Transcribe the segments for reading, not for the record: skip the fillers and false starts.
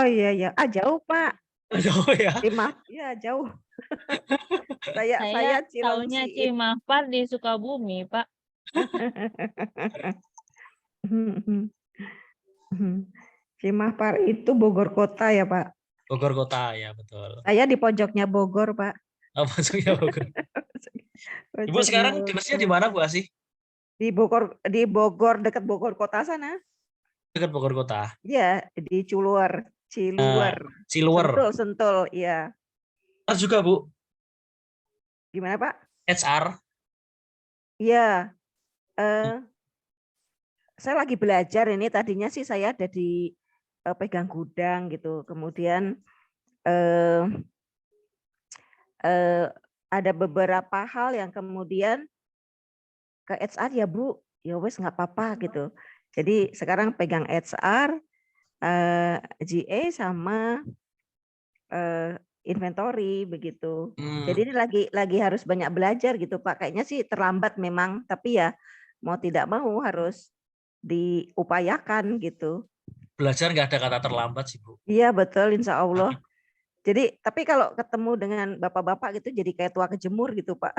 Oh iya ya. Ah jauh Pak. Jauh ya? Cimahi ya jauh. Saya Saya taunya Cilengsi Cimahpar di Sukabumi, Pak. Cimahpar itu Bogor kota ya Pak. Bogor kota ya betul. Saya di pojoknya Bogor Pak. Oh, masuknya Bogor. Ibu Pojoknya sekarang dinesnya di Bogor. mana Bu Asih? Di Bogor dekat Bogor kota sana. Dekat Bogor kota. Ya di Ciluar, Nah, Sentul, Ciluwer. Sentul. Ya. Mas juga Bu, Gimana Pak? HR. Ya. Saya lagi belajar ini. Tadinya sih saya ada di pegang gudang gitu. Kemudian eh, ada beberapa hal yang kemudian ke HR ya Bu, ya wes nggak apa-apa gitu. Jadi sekarang pegang HR, GA sama inventory begitu. Jadi ini lagi harus banyak belajar gitu Pak. Kayaknya sih terlambat memang, tapi ya mau tidak mau harus diupayakan gitu. Belajar nggak ada kata terlambat sih Bu. Iya betul, insya Allah. Jadi tapi kalau ketemu dengan bapak-bapak gitu jadi kayak tua kejemur gitu Pak.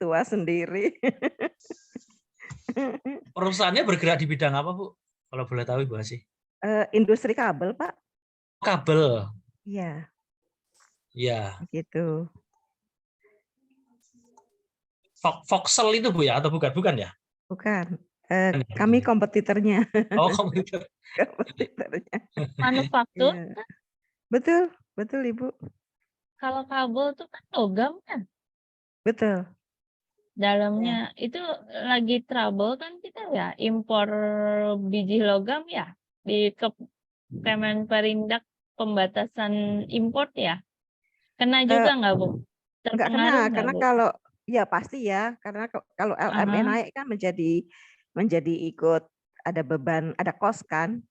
Tua sendiri. Perusahaannya bergerak di bidang apa Bu? Kalau boleh tahu Ibu Asih. Industri kabel Pak. Kabel. Iya. Iya. Gitu. Voxel itu Bu ya atau bukan? Bukan ya? Bukan. Kami kompetitornya. Oh, komputer. Kompetitornya. Manufaktur. Iya. Betul, betul Ibu. Kalau kabel tuh kan logam kan? Betul. Dalamnya itu lagi trouble kan kita ya impor biji logam ya di Kemenperindak pembatasan impor ya. Kena juga nggak Bu? Enggak Terpengaruh kena, nggak karena Bu? kalau ya pasti ya, karena kalau LME Aha. naik kan menjadi ikut ada beban, ada cost kan,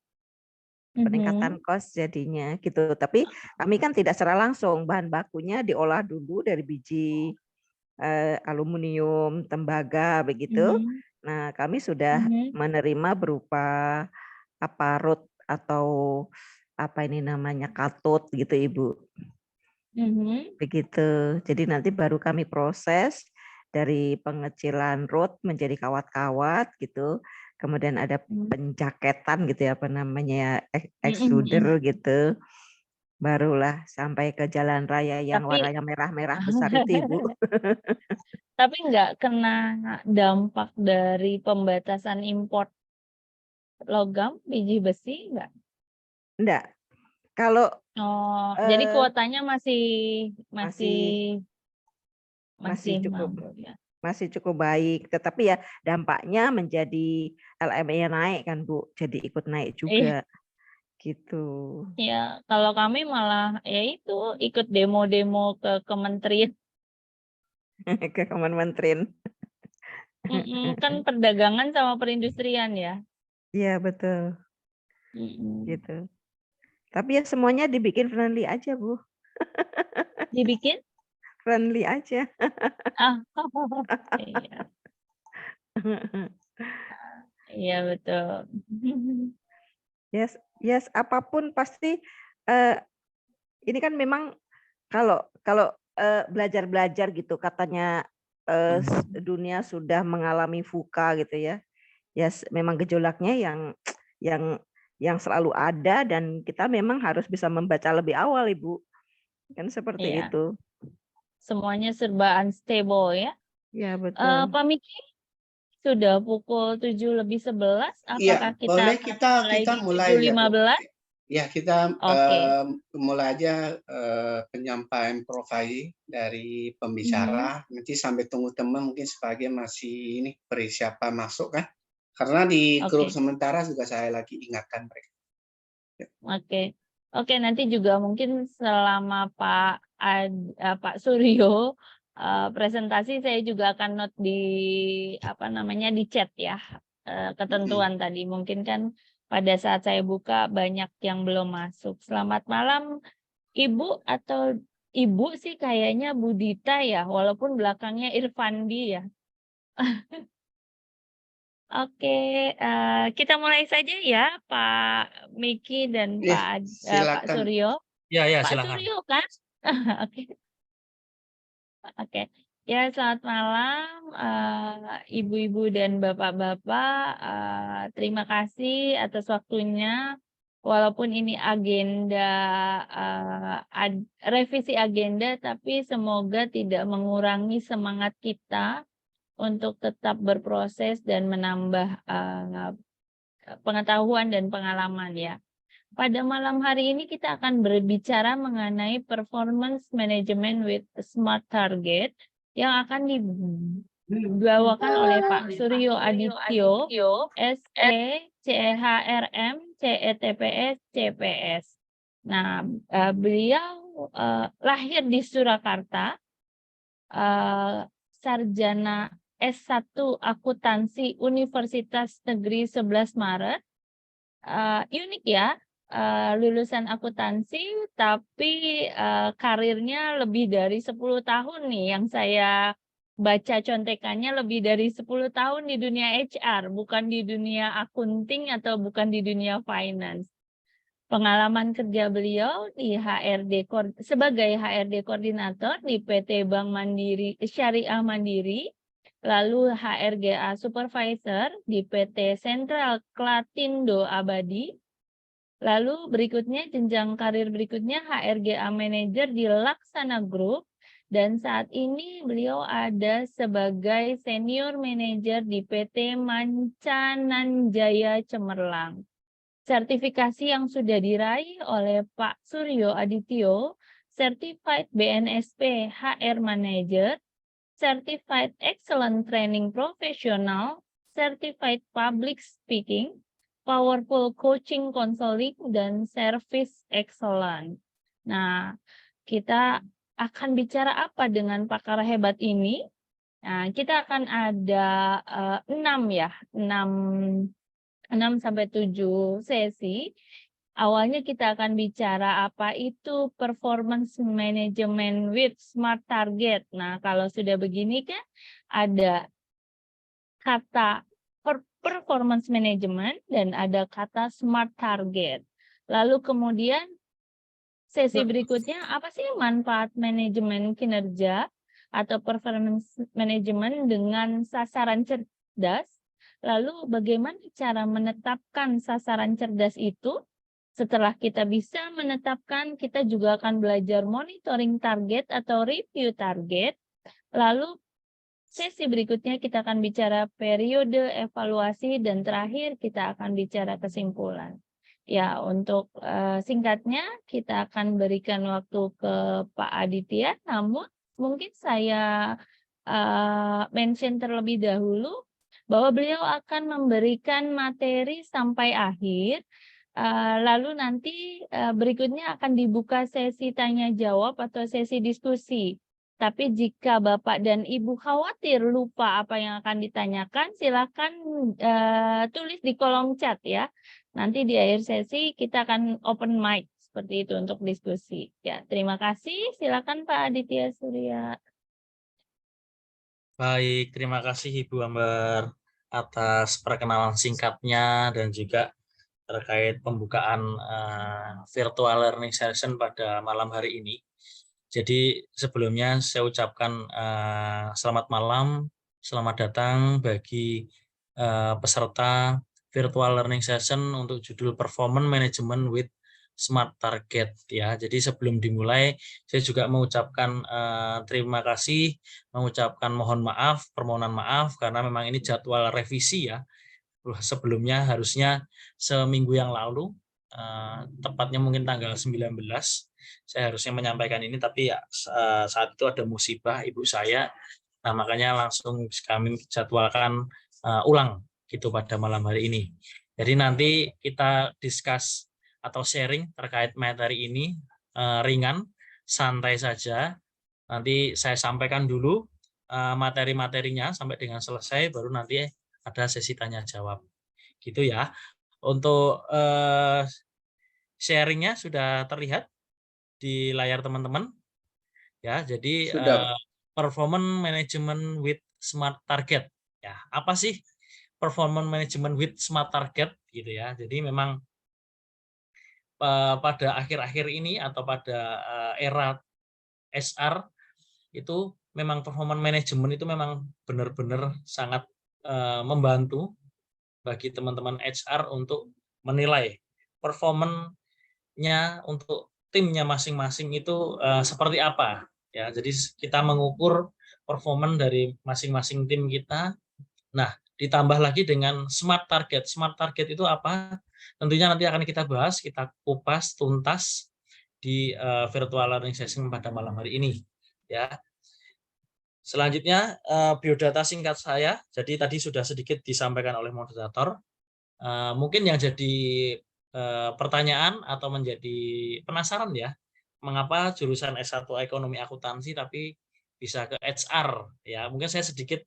peningkatan cost jadinya gitu. Tapi kami kan tidak secara langsung, bahan bakunya diolah dulu dari biji aluminium, tembaga begitu. Nah, kami sudah menerima berupa parut atau apa ini namanya katod gitu Ibu. Begitu. Jadi nanti baru kami proses dari pengecilan rod menjadi kawat-kawat gitu. Kemudian ada penjaketan gitu ya, apa namanya extruder gitu. Barulah sampai ke jalan raya yang Tapi warnanya merah-merah besar itu Ibu. tapi nggak kena dampak dari pembatasan impor logam biji besi nggak? Enggak. Kalau Jadi kuotanya masih cukup mampu ya. masih cukup baik, tetapi ya dampaknya menjadi LME naik kan Bu, jadi ikut naik juga gitu. Ya, kalau kami malah ya itu ikut demo-demo ke kementerian. Ke Kementerian. Kan perdagangan sama perindustrian ya. Iya betul. Gitu. Tapi ya semuanya dibikin friendly aja Bu. Dibikin? Friendly aja. Iya. Iya betul. Yes, apapun pasti ini kan memang kalau belajar-belajar gitu katanya dunia sudah mengalami VUCA gitu ya. Ya memang gejolaknya yang selalu ada dan kita memang harus bisa membaca lebih awal Ibu. Kan seperti Iya. itu. Semuanya serba unstable ya. Ya betul. Pak Miki, sudah pukul 7:11. Iya, Apakah kita boleh mulai kita di mulai ya, Bu. 7:15? Ya, kita Oke. mulai aja penyampaian profil dari pembicara. Nanti sampai tunggu teman mungkin sebagian masih ini persiapan masuk kan. Karena di grup sementara juga saya lagi ingatkan mereka. Ya. Oke, nanti juga mungkin selama Pak Suryo presentasi saya juga akan note di di chat ya ketentuan tadi. Mungkin kan pada saat saya buka banyak yang belum masuk. Selamat malam Ibu atau Ibu sih kayaknya Budita ya, walaupun belakangnya Irfandi ya. Oke, kita mulai saja ya, Pak Miki dan Iya, Pak silakan. Suryo. Ya, ya, Pak silakan. Suryo kan? Oke, oke. Ya, selamat malam, ibu-ibu dan bapak-bapak. Terima kasih atas waktunya. Walaupun ini agenda revisi agenda, tapi semoga tidak mengurangi semangat kita untuk tetap berproses dan menambah pengetahuan dan pengalaman ya. Pada malam hari ini kita akan berbicara mengenai performance management with smart target yang akan dibawakan oleh Pak Suryo Adityo, SE, CEHRM, CETPS, CPS. Nah, beliau lahir di Surakarta, sarjana S1 Akuntansi Universitas Negeri 11 Maret. Unik ya, lulusan akuntansi tapi karirnya lebih dari 10 tahun nih yang saya baca contekannya, lebih dari 10 tahun di dunia HR, bukan di dunia accounting atau bukan di dunia finance. Pengalaman kerja beliau di sebagai HRD koordinator di PT Bank Mandiri Syariah Mandiri, lalu HRGA Supervisor di PT Sentral Klatindo Abadi, lalu berikutnya jenjang karir berikutnya HRGA Manager di Laksana Group, dan saat ini beliau ada sebagai Senior Manager di PT Mancananjaya Cemerlang. Sertifikasi yang sudah diraih oleh Pak Suryo Adityo, Certified BNSP HR Manager, Certified Excellent Training Professional, Certified Public Speaking, Powerful Coaching Consulting, dan Service Excellent. Nah, kita akan bicara apa dengan pakar hebat ini? Nah, kita akan ada 6 sampai 7 sesi. Awalnya kita akan bicara apa itu performance management with smart target. Nah, kalau sudah begini kan ada kata performance management dan ada kata smart target. Lalu kemudian sesi berikutnya apa sih manfaat manajemen kinerja atau performance management dengan sasaran cerdas? Lalu bagaimana cara menetapkan sasaran cerdas itu? Setelah kita bisa menetapkan, kita juga akan belajar monitoring target atau review target. Lalu sesi berikutnya kita akan bicara periode evaluasi dan terakhir kita akan bicara kesimpulan. Ya, untuk singkatnya kita akan berikan waktu ke Pak Aditya, namun mungkin saya mention terlebih dahulu bahwa beliau akan memberikan materi sampai akhir, lalu nanti berikutnya akan dibuka sesi tanya jawab atau sesi diskusi. Tapi jika Bapak dan Ibu khawatir lupa apa yang akan ditanyakan, silakan tulis di kolom chat ya. Nanti di akhir sesi kita akan open mic seperti itu untuk diskusi. Ya, terima kasih. Silakan Pak Aditya Surya. Baik, terima kasih Ibu Ambar atas perkenalan singkatnya dan juga terkait pembukaan virtual learning session pada malam hari ini. Jadi sebelumnya saya ucapkan selamat malam, selamat datang bagi peserta virtual learning session untuk judul Performance Management with Smart Target ya. Jadi sebelum dimulai saya juga mengucapkan terima kasih, mengucapkan permohonan maaf karena memang ini jadwal revisi ya. Sebelumnya harusnya seminggu yang lalu, tepatnya mungkin tanggal 19, saya harusnya menyampaikan ini, tapi ya saat itu ada musibah ibu saya, nah makanya langsung kami jadwalkan ulang gitu pada malam hari ini. Jadi nanti kita discuss atau sharing terkait materi ini ringan, santai saja. Nanti saya sampaikan dulu materi-materinya sampai dengan selesai, baru nanti ada sesi tanya jawab gitu ya. Untuk sharingnya sudah terlihat di layar teman-teman ya. Jadi Sudah. performance management with smart target ya, apa sih performance management with smart target gitu ya. Jadi memang pada akhir-akhir ini atau pada era SR itu memang performance management itu memang benar-benar sangat membantu bagi teman-teman HR untuk menilai performance-nya untuk timnya masing-masing itu seperti apa ya. Jadi kita mengukur performance dari masing-masing tim kita. Nah, ditambah lagi dengan smart target. Smart target itu apa? Tentunya nanti akan kita bahas, kita kupas tuntas di virtual learning session pada malam hari ini ya. Selanjutnya biodata singkat saya. Jadi tadi sudah sedikit disampaikan oleh moderator. Mungkin yang jadi pertanyaan atau menjadi penasaran ya, mengapa jurusan S1 Ekonomi Akuntansi tapi bisa ke HR ya. Mungkin saya sedikit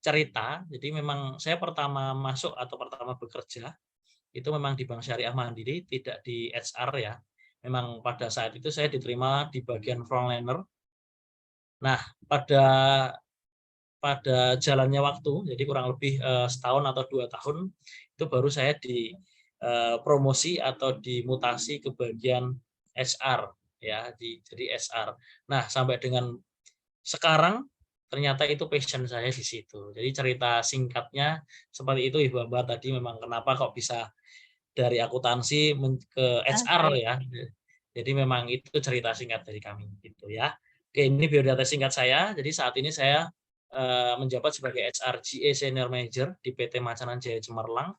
cerita. Jadi memang saya pertama masuk atau pertama bekerja itu memang di Bank Syariah Mandiri, tidak di HR ya. Memang pada saat itu saya diterima di bagian frontliner. Nah, pada jalannya waktu, jadi kurang lebih setahun atau 2 tahun, itu baru saya dipromosi atau dimutasi ke bagian HR ya, jadi HR. Nah, sampai dengan sekarang ternyata itu passion saya di situ. Jadi cerita singkatnya seperti itu Ibu Amba tadi, memang kenapa kok bisa dari akuntansi ke HR ya. Jadi memang itu cerita singkat dari kami gitu ya. Oke, ini biodata singkat saya. Jadi saat ini saya menjabat sebagai HRGA Senior Manager di PT Macanan Jaya Cemerlang.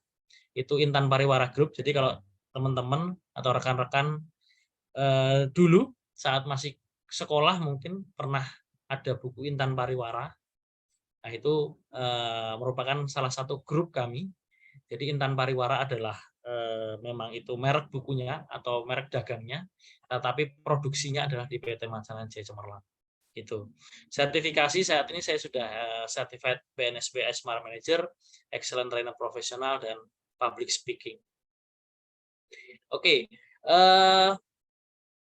Itu Intan Pariwara Group. Jadi kalau teman-teman atau rekan-rekan dulu saat masih sekolah mungkin pernah ada buku Intan Pariwara. Nah, itu merupakan salah satu grup kami. Jadi Intan Pariwara adalah memang itu merek bukunya atau merek dagangnya, tetapi produksinya adalah di PT Macanan Jaya Cemerlang. Gitu. Sertifikasi saat ini saya sudah certified BNSB Smart Manager, Excellent Trainer Profesional, dan Public Speaking. Oke,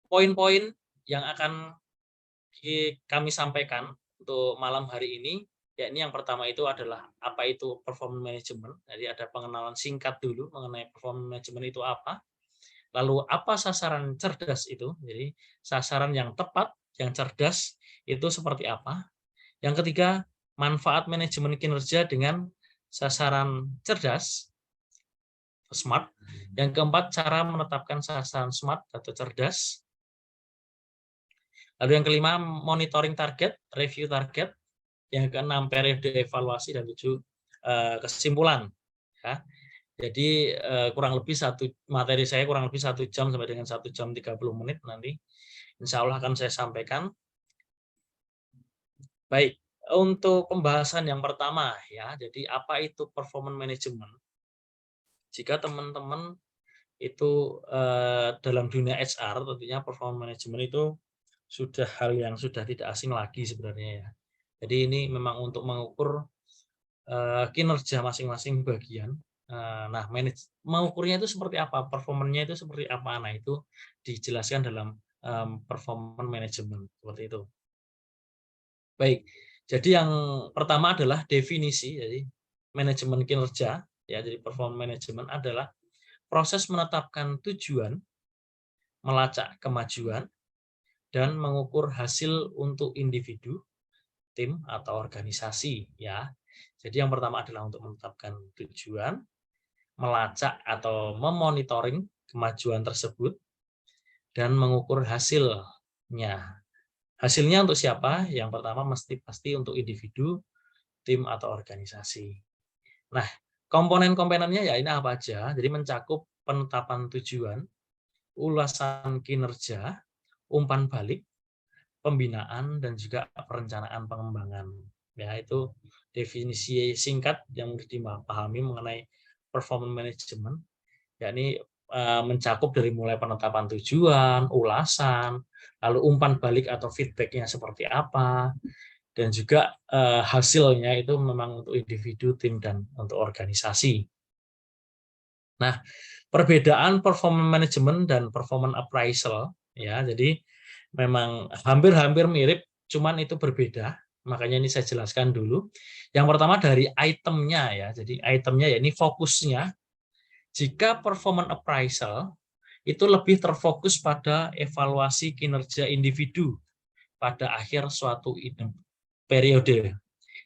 poin-poin yang akan kami sampaikan untuk malam hari ini, yakni yang pertama itu adalah apa itu performance management. Jadi ada pengenalan singkat dulu mengenai performance management itu apa. Lalu apa sasaran cerdas itu? Jadi sasaran yang tepat, yang cerdas itu seperti apa? Yang ketiga, manfaat manajemen kinerja dengan sasaran cerdas, smart. Yang keempat, cara menetapkan sasaran smart atau cerdas. Lalu yang kelima, monitoring target, review target. Yang keenam, periode evaluasi, dan 7 kesimpulan. Ya. Jadi kurang lebih materi saya kurang lebih 1 jam sampai dengan 1 jam 30 menit nanti. Insya Allah akan saya sampaikan. Baik, untuk pembahasan yang pertama ya, jadi apa itu performance management? Jika teman-teman itu dalam dunia HR, tentunya performance management itu sudah hal yang sudah tidak asing lagi sebenarnya ya. Jadi ini memang untuk mengukur kinerja masing-masing bagian. Nah, mengukurnya itu seperti apa, performanya itu seperti apa, nah itu dijelaskan dalam performance management seperti itu. Baik, jadi yang pertama adalah definisi, jadi manajemen kinerja, ya, jadi performance management adalah proses menetapkan tujuan, melacak kemajuan, dan mengukur hasil untuk individu, tim, atau organisasi, ya. Jadi yang pertama adalah untuk menetapkan tujuan, melacak atau memonitoring kemajuan tersebut, dan mengukur hasilnya. Hasilnya untuk siapa? Yang pertama pasti untuk individu, tim, atau organisasi. Nah, komponen-komponennya ya ini apa aja? Jadi mencakup penetapan tujuan, ulasan kinerja, umpan balik, pembinaan, dan juga perencanaan pengembangan. Ya, itu definisi singkat yang harus dipahami mengenai performance management, yakni mencakup dari mulai penetapan tujuan, ulasan, lalu umpan balik atau feedback-nya seperti apa, dan juga hasilnya itu memang untuk individu, tim, dan untuk organisasi. Nah, perbedaan performance management dan performance appraisal, ya, jadi memang hampir-hampir mirip, cuman itu berbeda Makanya ini saya jelaskan dulu. Yang pertama dari itemnya ya. Jadi itemnya ya ini fokusnya. Jika performance appraisal itu lebih terfokus pada evaluasi kinerja individu pada akhir suatu periode.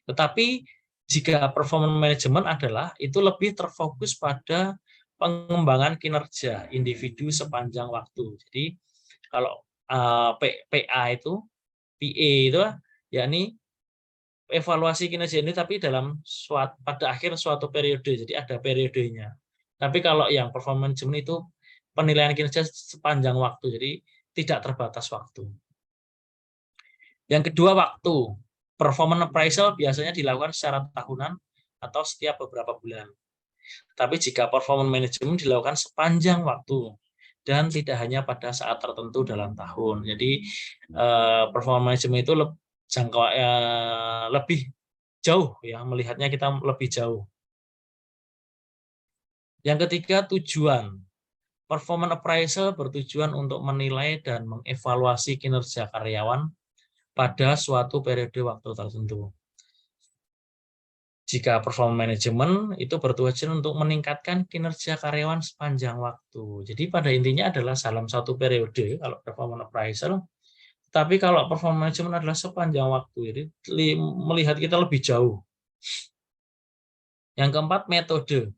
Tetapi jika performance management adalah itu lebih terfokus pada pengembangan kinerja individu sepanjang waktu. Jadi kalau PA itu, PA itu yakni evaluasi kinerja ini tapi pada akhir suatu periode. Jadi ada periodenya. Tapi kalau yang performance management itu penilaian kinerja sepanjang waktu. Jadi tidak terbatas waktu. Yang kedua waktu. Performance appraisal biasanya dilakukan secara tahunan atau setiap beberapa bulan. Tapi jika performance management dilakukan sepanjang waktu dan tidak hanya pada saat tertentu dalam tahun. Jadi performance management itu lebih jauh ya, melihatnya kita lebih jauh. Yang ketiga tujuan. Performance appraisal bertujuan untuk menilai dan mengevaluasi kinerja karyawan pada suatu periode waktu tertentu. Jika performance management itu bertujuan untuk meningkatkan kinerja karyawan sepanjang waktu. Jadi pada intinya adalah dalam satu periode kalau performance appraisal, tapi kalau performance management adalah sepanjang waktu. Jadi melihat kita lebih jauh. Yang keempat metode.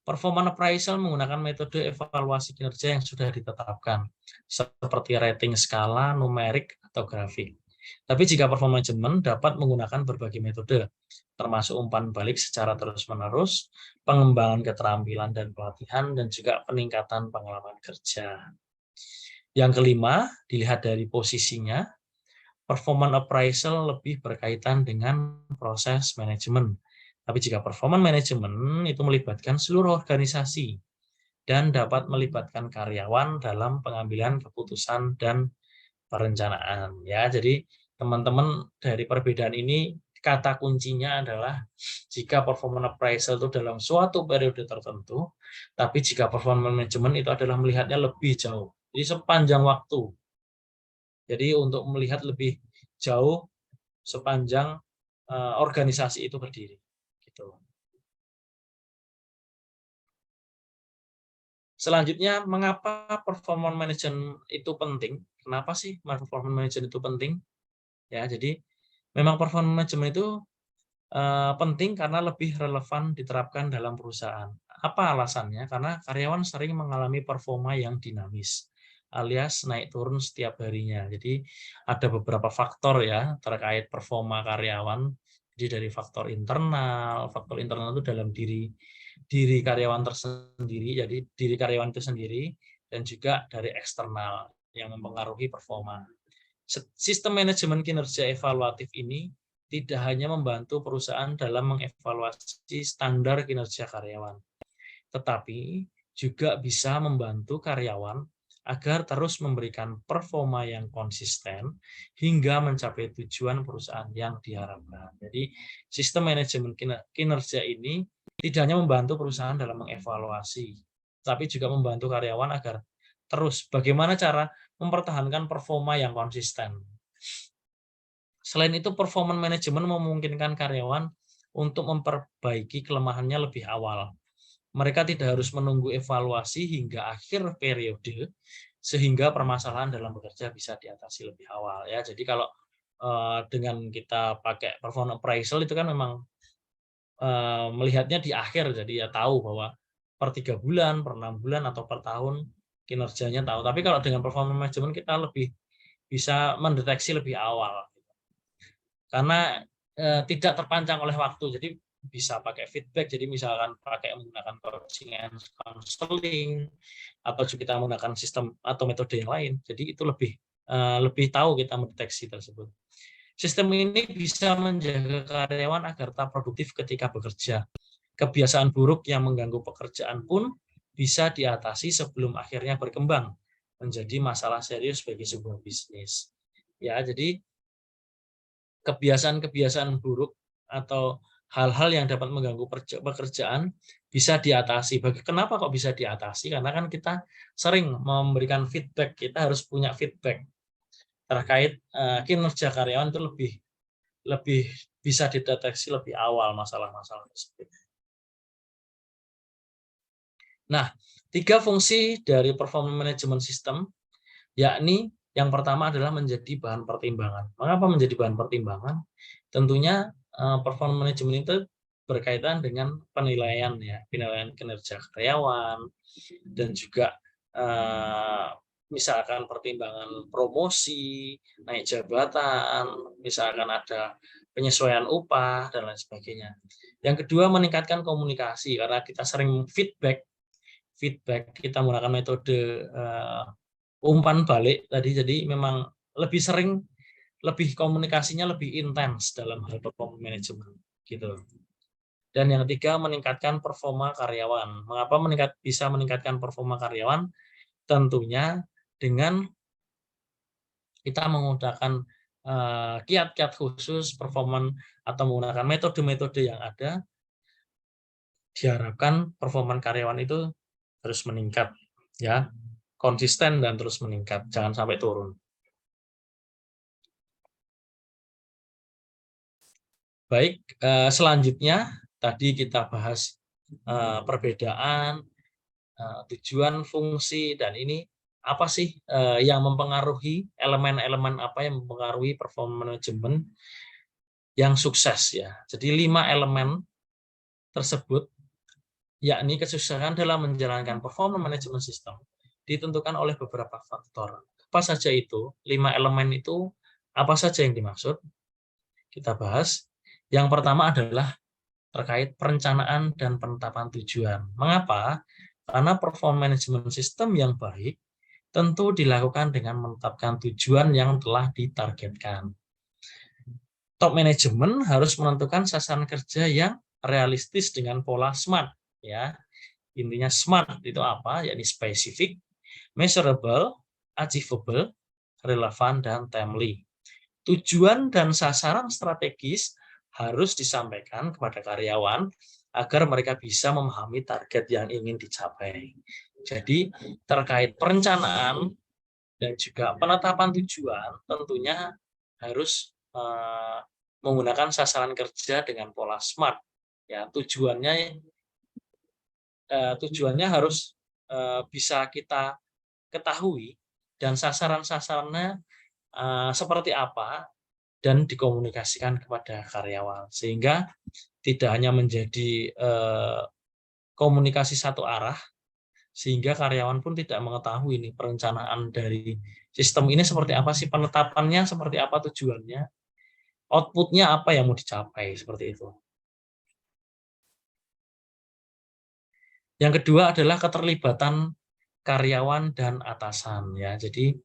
Performance appraisal menggunakan metode evaluasi kinerja yang sudah ditetapkan, seperti rating skala, numerik, atau grafik. Tapi jika performance management dapat menggunakan berbagai metode, termasuk umpan balik secara terus-menerus, pengembangan keterampilan dan pelatihan, dan juga peningkatan pengalaman kerja. Yang kelima, dilihat dari posisinya, performance appraisal lebih berkaitan dengan proses manajemen. Tapi jika performance management itu melibatkan seluruh organisasi dan dapat melibatkan karyawan dalam pengambilan keputusan dan perencanaan. Ya, jadi teman-teman dari perbedaan ini kata kuncinya adalah jika performance appraisal itu dalam suatu periode tertentu, tapi jika performance management itu adalah melihatnya lebih jauh, jadi sepanjang waktu. Jadi untuk melihat lebih jauh sepanjang organisasi itu berdiri. Gitu. Selanjutnya, mengapa performance management itu penting? Kenapa sih performance management itu penting? Ya, jadi memang performance management itu penting karena lebih relevan diterapkan dalam perusahaan. Apa alasannya? Karena karyawan sering mengalami performa yang dinamis, alias naik turun setiap harinya. Jadi ada beberapa faktor ya terkait performa karyawan. Jadi dari faktor internal itu dalam diri karyawan tersendiri, jadi diri karyawan itu sendiri, dan juga dari eksternal yang mempengaruhi performa. Sistem manajemen kinerja evaluatif ini tidak hanya membantu perusahaan dalam mengevaluasi standar kinerja karyawan, tetapi juga bisa membantu karyawan agar terus memberikan performa yang konsisten hingga mencapai tujuan perusahaan yang diharapkan. Jadi sistem manajemen kinerja ini tidak hanya membantu perusahaan dalam mengevaluasi, tapi juga membantu karyawan agar terus bagaimana cara mempertahankan performa yang konsisten. Selain itu, performance management memungkinkan karyawan untuk memperbaiki kelemahannya lebih awal. Mereka tidak harus menunggu evaluasi hingga akhir periode, sehingga permasalahan dalam bekerja bisa diatasi lebih awal. Ya, jadi kalau dengan kita pakai performance appraisal itu kan memang melihatnya di akhir, jadi ya tahu bahwa per 3 bulan, per 6 bulan, atau per tahun kinerjanya tahu. Tapi kalau dengan performance management kita lebih bisa mendeteksi lebih awal. Karena tidak terpancang oleh waktu, jadi bisa pakai feedback, jadi misalkan menggunakan coaching and counseling, atau kita menggunakan sistem atau metode yang lain, jadi itu lebih tahu kita mendeteksi tersebut. Sistem ini bisa menjaga karyawan agar tetap produktif ketika bekerja. Kebiasaan buruk yang mengganggu pekerjaan pun bisa diatasi sebelum akhirnya berkembang menjadi masalah serius bagi sebuah bisnis. Ya, jadi kebiasaan-kebiasaan buruk atau hal-hal yang dapat mengganggu pekerjaan bisa diatasi. Kenapa kok bisa diatasi? Karena kan kita sering memberikan feedback, kita harus punya feedback terkait kinerja karyawan itu lebih bisa dideteksi lebih awal masalah-masalah tersebut. Nah, 3 fungsi dari performance management system, yakni yang pertama adalah menjadi bahan pertimbangan. Mengapa menjadi bahan pertimbangan? Tentunya performance management itu berkaitan dengan penilaian ya, penilaian kinerja karyawan dan juga misalkan pertimbangan promosi, naik jabatan, misalkan ada penyesuaian upah dan lain sebagainya. Yang kedua meningkatkan komunikasi karena kita sering feedback kita menggunakan metode umpan balik tadi, jadi memang lebih sering, lebih komunikasinya lebih intens dalam hal performance management gitu. Dan yang ketiga meningkatkan performa karyawan. Mengapa bisa meningkatkan performa karyawan? Tentunya dengan kita menggunakan kiat-kiat khusus performance atau menggunakan metode-metode yang ada, diharapkan performa karyawan itu terus meningkat ya, konsisten dan terus meningkat, jangan sampai turun. Baik, selanjutnya tadi kita bahas perbedaan tujuan, fungsi, dan ini apa sih yang mempengaruhi, elemen-elemen apa yang mempengaruhi performance management yang sukses ya. Jadi 5 elemen tersebut yakni kesuksesan dalam menjalankan performance management system ditentukan oleh beberapa faktor. Apa saja itu? 5 elemen itu apa saja yang dimaksud? Kita bahas. Yang pertama adalah terkait perencanaan dan penetapan tujuan. Mengapa? Karena performance management system yang baik tentu dilakukan dengan menetapkan tujuan yang telah ditargetkan. Top manajemen harus menentukan sasaran kerja yang realistis dengan pola SMART ya. Intinya SMART itu apa? Yakni specific, measurable, achievable, relevan, dan timely. Tujuan dan sasaran strategis harus disampaikan kepada karyawan agar mereka bisa memahami target yang ingin dicapai. Jadi terkait perencanaan dan juga penetapan tujuan tentunya harus menggunakan sasaran kerja dengan pola SMART. Ya, tujuannya harus bisa kita ketahui dan sasaran-sasarannya seperti apa dan dikomunikasikan kepada karyawan sehingga tidak hanya menjadi komunikasi satu arah sehingga karyawan pun tidak mengetahui ini perencanaan dari sistem ini seperti apa sih, penetapannya seperti apa, tujuannya, outputnya apa yang mau dicapai, seperti itu. Yang kedua adalah keterlibatan karyawan dan atasan ya. Jadi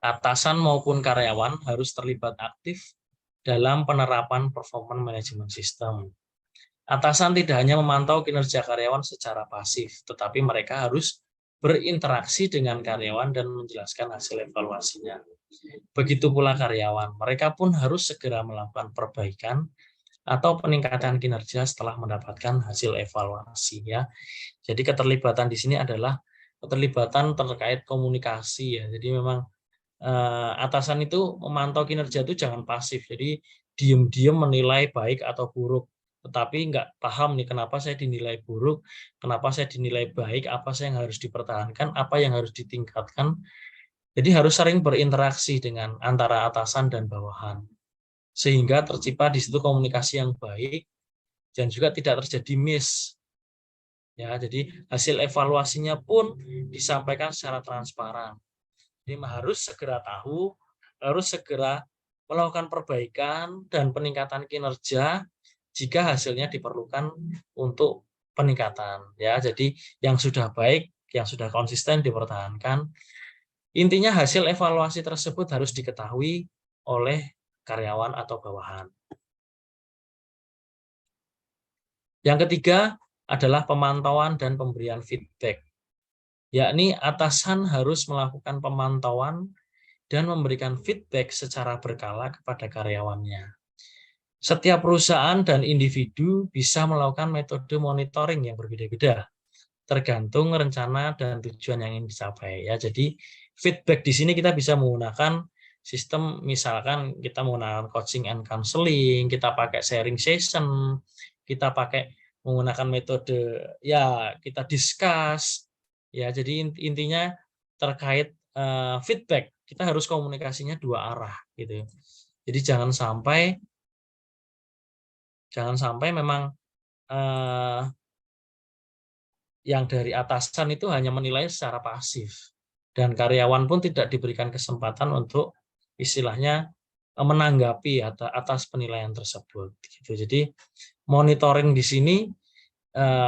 atasan maupun karyawan harus terlibat aktif dalam penerapan performance management system. Atasan tidak hanya memantau kinerja karyawan secara pasif, tetapi mereka harus berinteraksi dengan karyawan dan menjelaskan hasil evaluasinya. Begitu pula karyawan, mereka pun harus segera melakukan perbaikan atau peningkatan kinerja setelah mendapatkan hasil evaluasi ya. Jadi keterlibatan di sini adalah keterlibatan terkait komunikasi ya. Jadi memang atasan itu memantau kinerja itu jangan pasif. Jadi diam-diam menilai baik atau buruk, tetapi nggak paham nih kenapa saya dinilai buruk, kenapa saya dinilai baik, apa sih yang harus dipertahankan, apa yang harus ditingkatkan. Jadi harus sering berinteraksi dengan antara atasan dan bawahan, sehingga tercipta di situ komunikasi yang baik dan juga tidak terjadi miss. Ya, jadi hasil evaluasinya pun disampaikan secara transparan. Jadi harus segera tahu, harus segera melakukan perbaikan dan peningkatan kinerja jika hasilnya diperlukan untuk peningkatan. Ya, jadi yang sudah baik, yang sudah konsisten dipertahankan. Intinya hasil evaluasi tersebut harus diketahui oleh karyawan atau bawahan. Yang ketiga adalah pemantauan dan pemberian feedback. Yakni atasan harus melakukan pemantauan dan memberikan feedback secara berkala kepada karyawannya. Setiap perusahaan dan individu bisa melakukan metode monitoring yang berbeda-beda, tergantung rencana dan tujuan yang ingin dicapai. Ya, jadi feedback di sini kita bisa menggunakan sistem misalkan kita menggunakan coaching and counseling, kita pakai sharing session, kita pakai menggunakan metode ya kita discuss ya. Jadi intinya terkait feedback, kita harus komunikasinya dua arah gitu. Jadi jangan sampai memang yang dari atasan itu hanya menilai secara pasif dan karyawan pun tidak diberikan kesempatan untuk istilahnya menanggapi atas penilaian tersebut gitu. Jadi monitoring di sini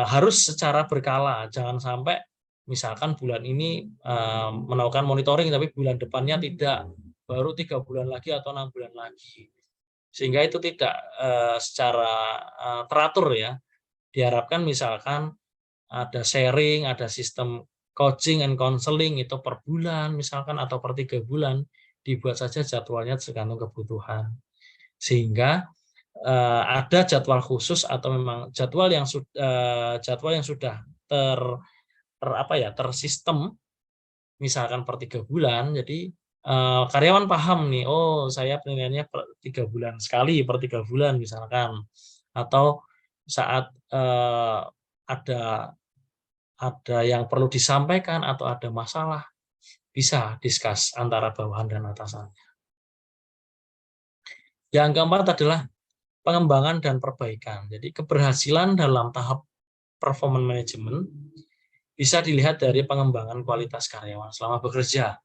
harus secara berkala, jangan sampai misalkan bulan ini melakukan monitoring tapi bulan depannya tidak, baru 3 bulan lagi atau 6 bulan lagi, sehingga itu tidak secara teratur ya. Diharapkan misalkan ada sharing, ada sistem coaching and counseling itu per bulan misalkan atau per 3 bulan, dibuat saja jadwalnya tergantung kebutuhan, sehingga ada jadwal khusus atau memang jadwal yang sudah tersistem misalkan per 3 bulan. Jadi karyawan paham nih, oh saya penilaiannya per 3 bulan sekali, per 3 bulan misalkan, atau saat ada yang perlu disampaikan atau ada masalah, bisa discuss antara bawahan dan atasan. Yang keempat adalah pengembangan dan perbaikan. Jadi keberhasilan dalam tahap performance management bisa dilihat dari pengembangan kualitas karyawan selama bekerja.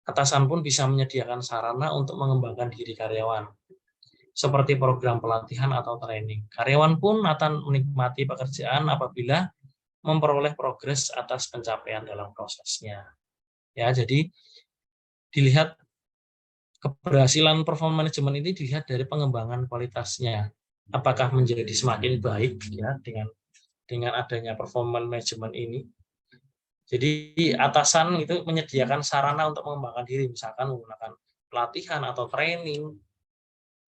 Atasan pun bisa menyediakan sarana untuk mengembangkan diri karyawan, seperti program pelatihan atau training. Karyawan pun akan menikmati pekerjaan apabila memperoleh progres atas pencapaian dalam prosesnya. Ya, jadi dilihat keberhasilan performance management ini dilihat dari pengembangan kualitasnya. Apakah menjadi semakin baik ya dengan adanya performance management ini. Jadi atasan itu menyediakan sarana untuk mengembangkan diri, misalkan menggunakan pelatihan atau training.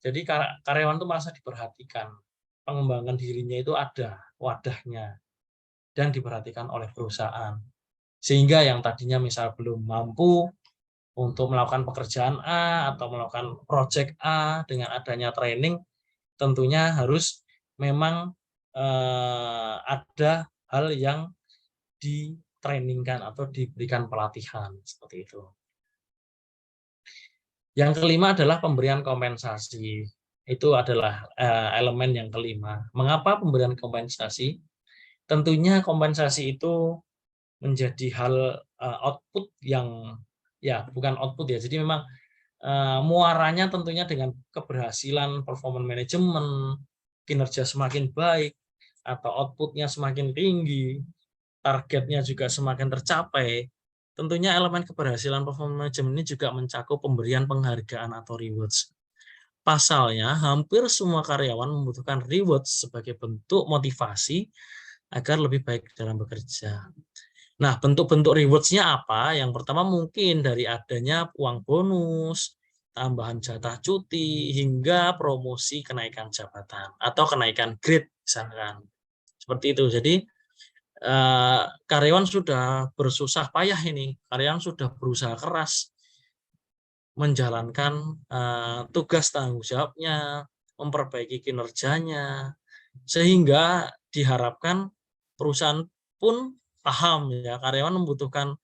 Jadi karyawan itu merasa diperhatikan, pengembangan dirinya itu ada wadahnya dan diperhatikan oleh perusahaan. Sehingga yang tadinya misal belum mampu untuk melakukan pekerjaan A atau melakukan project A, dengan adanya training tentunya harus memang ada hal yang ditrainingkan atau diberikan pelatihan seperti itu. Yang kelima adalah pemberian kompensasi. Itu adalah elemen yang kelima. Mengapa pemberian kompensasi? Tentunya kompensasi itu menjadi hal output yang ya bukan output ya. Jadi memang muaranya tentunya dengan keberhasilan performance management, kinerja semakin baik atau outputnya semakin tinggi, targetnya juga semakin tercapai. Tentunya elemen keberhasilan performance management ini juga mencakup pemberian penghargaan atau rewards. Pasalnya, hampir semua karyawan membutuhkan rewards sebagai bentuk motivasi agar lebih baik dalam bekerja. Nah, bentuk-bentuk rewards-nya apa? Yang pertama mungkin dari adanya uang bonus, tambahan jatah cuti, hingga promosi kenaikan jabatan atau kenaikan grade misalkan. Seperti itu. Jadi karyawan sudah bersusah payah ini, karyawan sudah berusaha keras menjalankan tugas tanggung jawabnya, memperbaiki kinerjanya, sehingga diharapkan perusahaan pun paham ya karyawan membutuhkan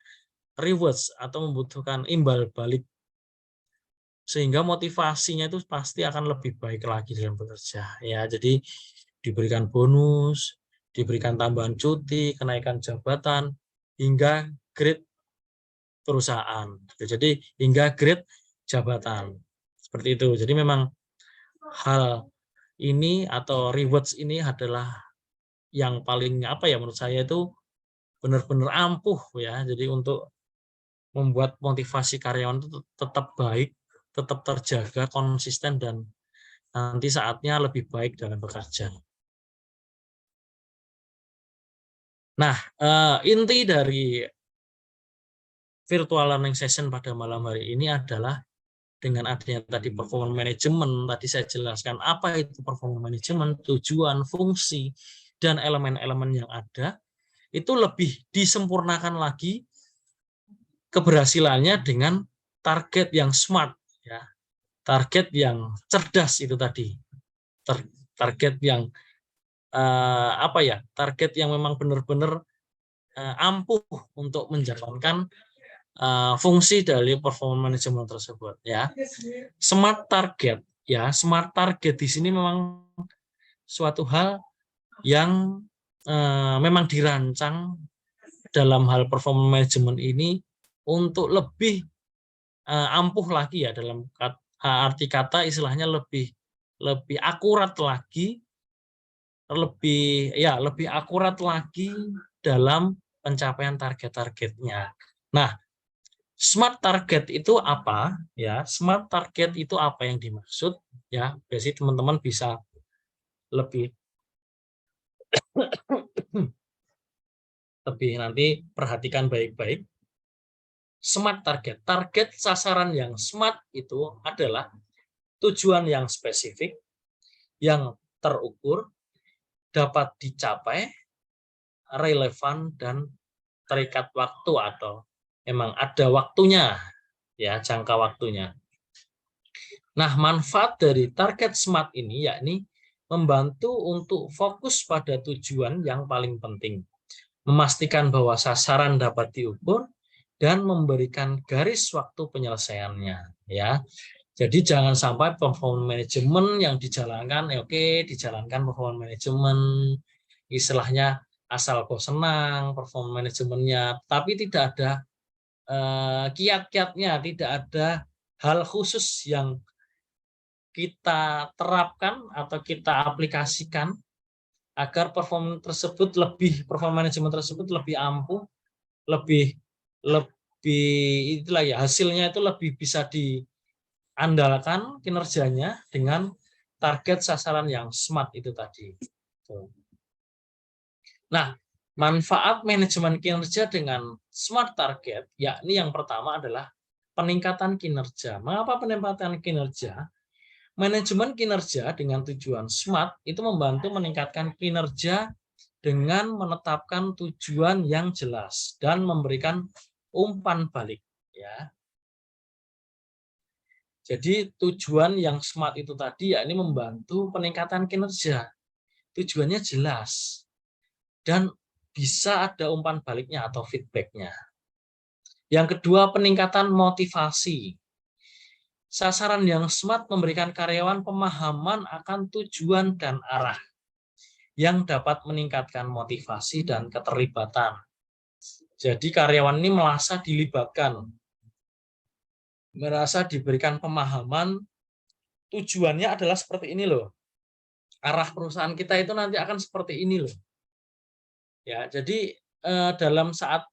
rewards atau membutuhkan imbal balik, sehingga motivasinya itu pasti akan lebih baik lagi dalam bekerja ya. Jadi diberikan bonus, diberikan tambahan cuti, kenaikan jabatan, hingga grade perusahaan. Jadi hingga grade jabatan. Seperti itu. Jadi memang hal ini atau rewards ini adalah yang paling menurut saya itu benar-benar ampuh ya. Jadi untuk membuat motivasi karyawan itu tetap baik, tetap terjaga, konsisten, dan nanti saatnya lebih baik dalam bekerja. Nah, inti dari virtual learning session pada malam hari ini adalah dengan adanya tadi performance management, tadi saya jelaskan apa itu performance management, tujuan, fungsi, dan elemen-elemen yang ada, itu lebih disempurnakan lagi keberhasilannya dengan target yang SMART. ya. Target yang cerdas itu tadi. Target yang apa ya? Target yang memang benar-benar ampuh untuk menjalankan fungsi dari performance management tersebut, ya. Smart target, ya, smart target di sini memang suatu hal yang memang dirancang dalam hal performance management ini untuk lebih ampuh lagi, ya, dalam arti kata istilahnya lebih akurat lagi, lebih akurat lagi dalam pencapaian target-targetnya. Nah, smart target itu apa? Ya, smart target itu apa yang dimaksud? Ya, biasanya teman-teman bisa lebih nanti perhatikan baik-baik. Smart target, target sasaran yang smart itu adalah tujuan yang spesifik, yang terukur, dapat dicapai, relevan, dan terikat waktu atau memang ada waktunya, ya, jangka waktunya. Nah, manfaat dari target SMART ini yakni membantu untuk fokus pada tujuan yang paling penting, memastikan bahwa sasaran dapat diukur dan memberikan garis waktu penyelesaiannya, ya. Jadi jangan sampai performance management yang dijalankan, oke, dijalankan performance management, istilahnya asal kok senang performance manajemennya, tapi tidak ada kiat-kiatnya, tidak ada hal khusus yang kita terapkan atau kita aplikasikan agar performance management tersebut lebih ampuh, lebih itulah ya, hasilnya itu lebih bisa diandalkan kinerjanya dengan target sasaran yang smart itu tadi. Nah, manfaat manajemen kinerja dengan smart target, yakni yang pertama adalah peningkatan kinerja. Mengapa peningkatan kinerja? Manajemen kinerja dengan tujuan SMART itu membantu meningkatkan kinerja dengan menetapkan tujuan yang jelas dan memberikan umpan balik, ya. Jadi tujuan yang SMART itu tadi yakni membantu peningkatan kinerja. Tujuannya jelas dan bisa ada umpan baliknya atau feedbacknya. Yang kedua, peningkatan motivasi. Sasaran yang SMART memberikan karyawan pemahaman akan tujuan dan arah yang dapat meningkatkan motivasi dan keterlibatan. Jadi karyawan ini merasa dilibatkan, merasa diberikan pemahaman, tujuannya adalah seperti ini loh. Arah perusahaan kita itu nanti akan seperti ini loh. Ya, jadi dalam saat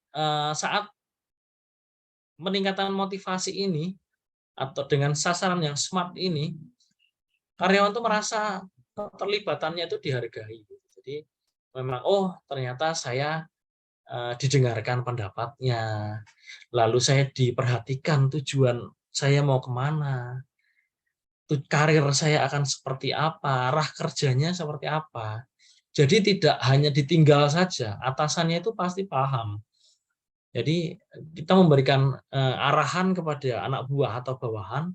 peningkatan motivasi ini atau dengan sasaran yang SMART ini, karyawan tuh merasa keterlibatannya itu dihargai. Jadi memang, oh ternyata saya didengarkan pendapatnya, lalu saya diperhatikan tujuan saya mau kemana, karir saya akan seperti apa, arah kerjanya seperti apa. Jadi tidak hanya ditinggal saja, atasannya itu pasti paham. Jadi kita memberikan arahan kepada anak buah atau bawahan,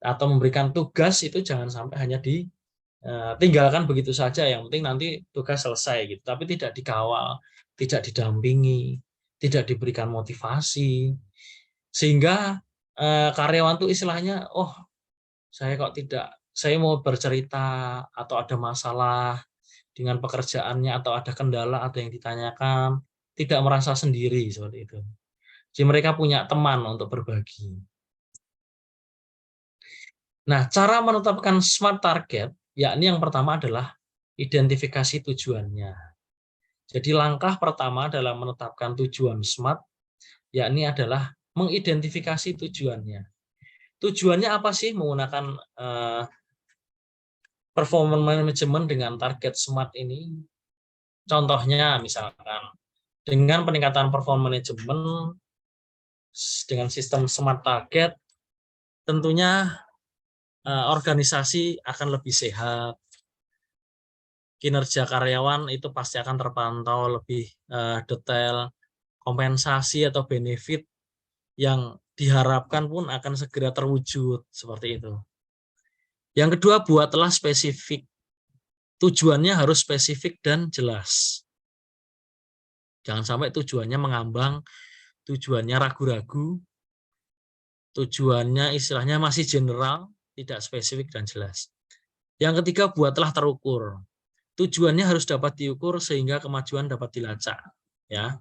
atau memberikan tugas itu jangan sampai hanya ditinggalkan begitu saja, yang penting nanti tugas selesai gitu, tapi tidak dikawal, tidak didampingi, tidak diberikan motivasi, sehingga karyawan tuh istilahnya, oh saya mau bercerita atau ada masalah dengan pekerjaannya atau ada kendala, ada yang ditanyakan, tidak merasa sendiri seperti itu. Jadi mereka punya teman untuk berbagi. Nah, cara menetapkan SMART target, yakni yang pertama adalah identifikasi tujuannya. Jadi langkah pertama dalam menetapkan tujuan SMART, yakni adalah mengidentifikasi tujuannya. Tujuannya apa sih menggunakan performance management dengan target SMART ini? Contohnya misalkan dengan peningkatan performance management dengan sistem SMART target, tentunya organisasi akan lebih sehat, kinerja karyawan itu pasti akan terpantau lebih detail, kompensasi atau benefit yang diharapkan pun akan segera terwujud, seperti itu. Yang kedua, buatlah spesifik. Tujuannya harus spesifik dan jelas. Jangan sampai tujuannya mengambang, tujuannya ragu-ragu, tujuannya istilahnya masih general, tidak spesifik dan jelas. Yang ketiga, buatlah terukur. Tujuannya harus dapat diukur sehingga kemajuan dapat dilacak. Ya.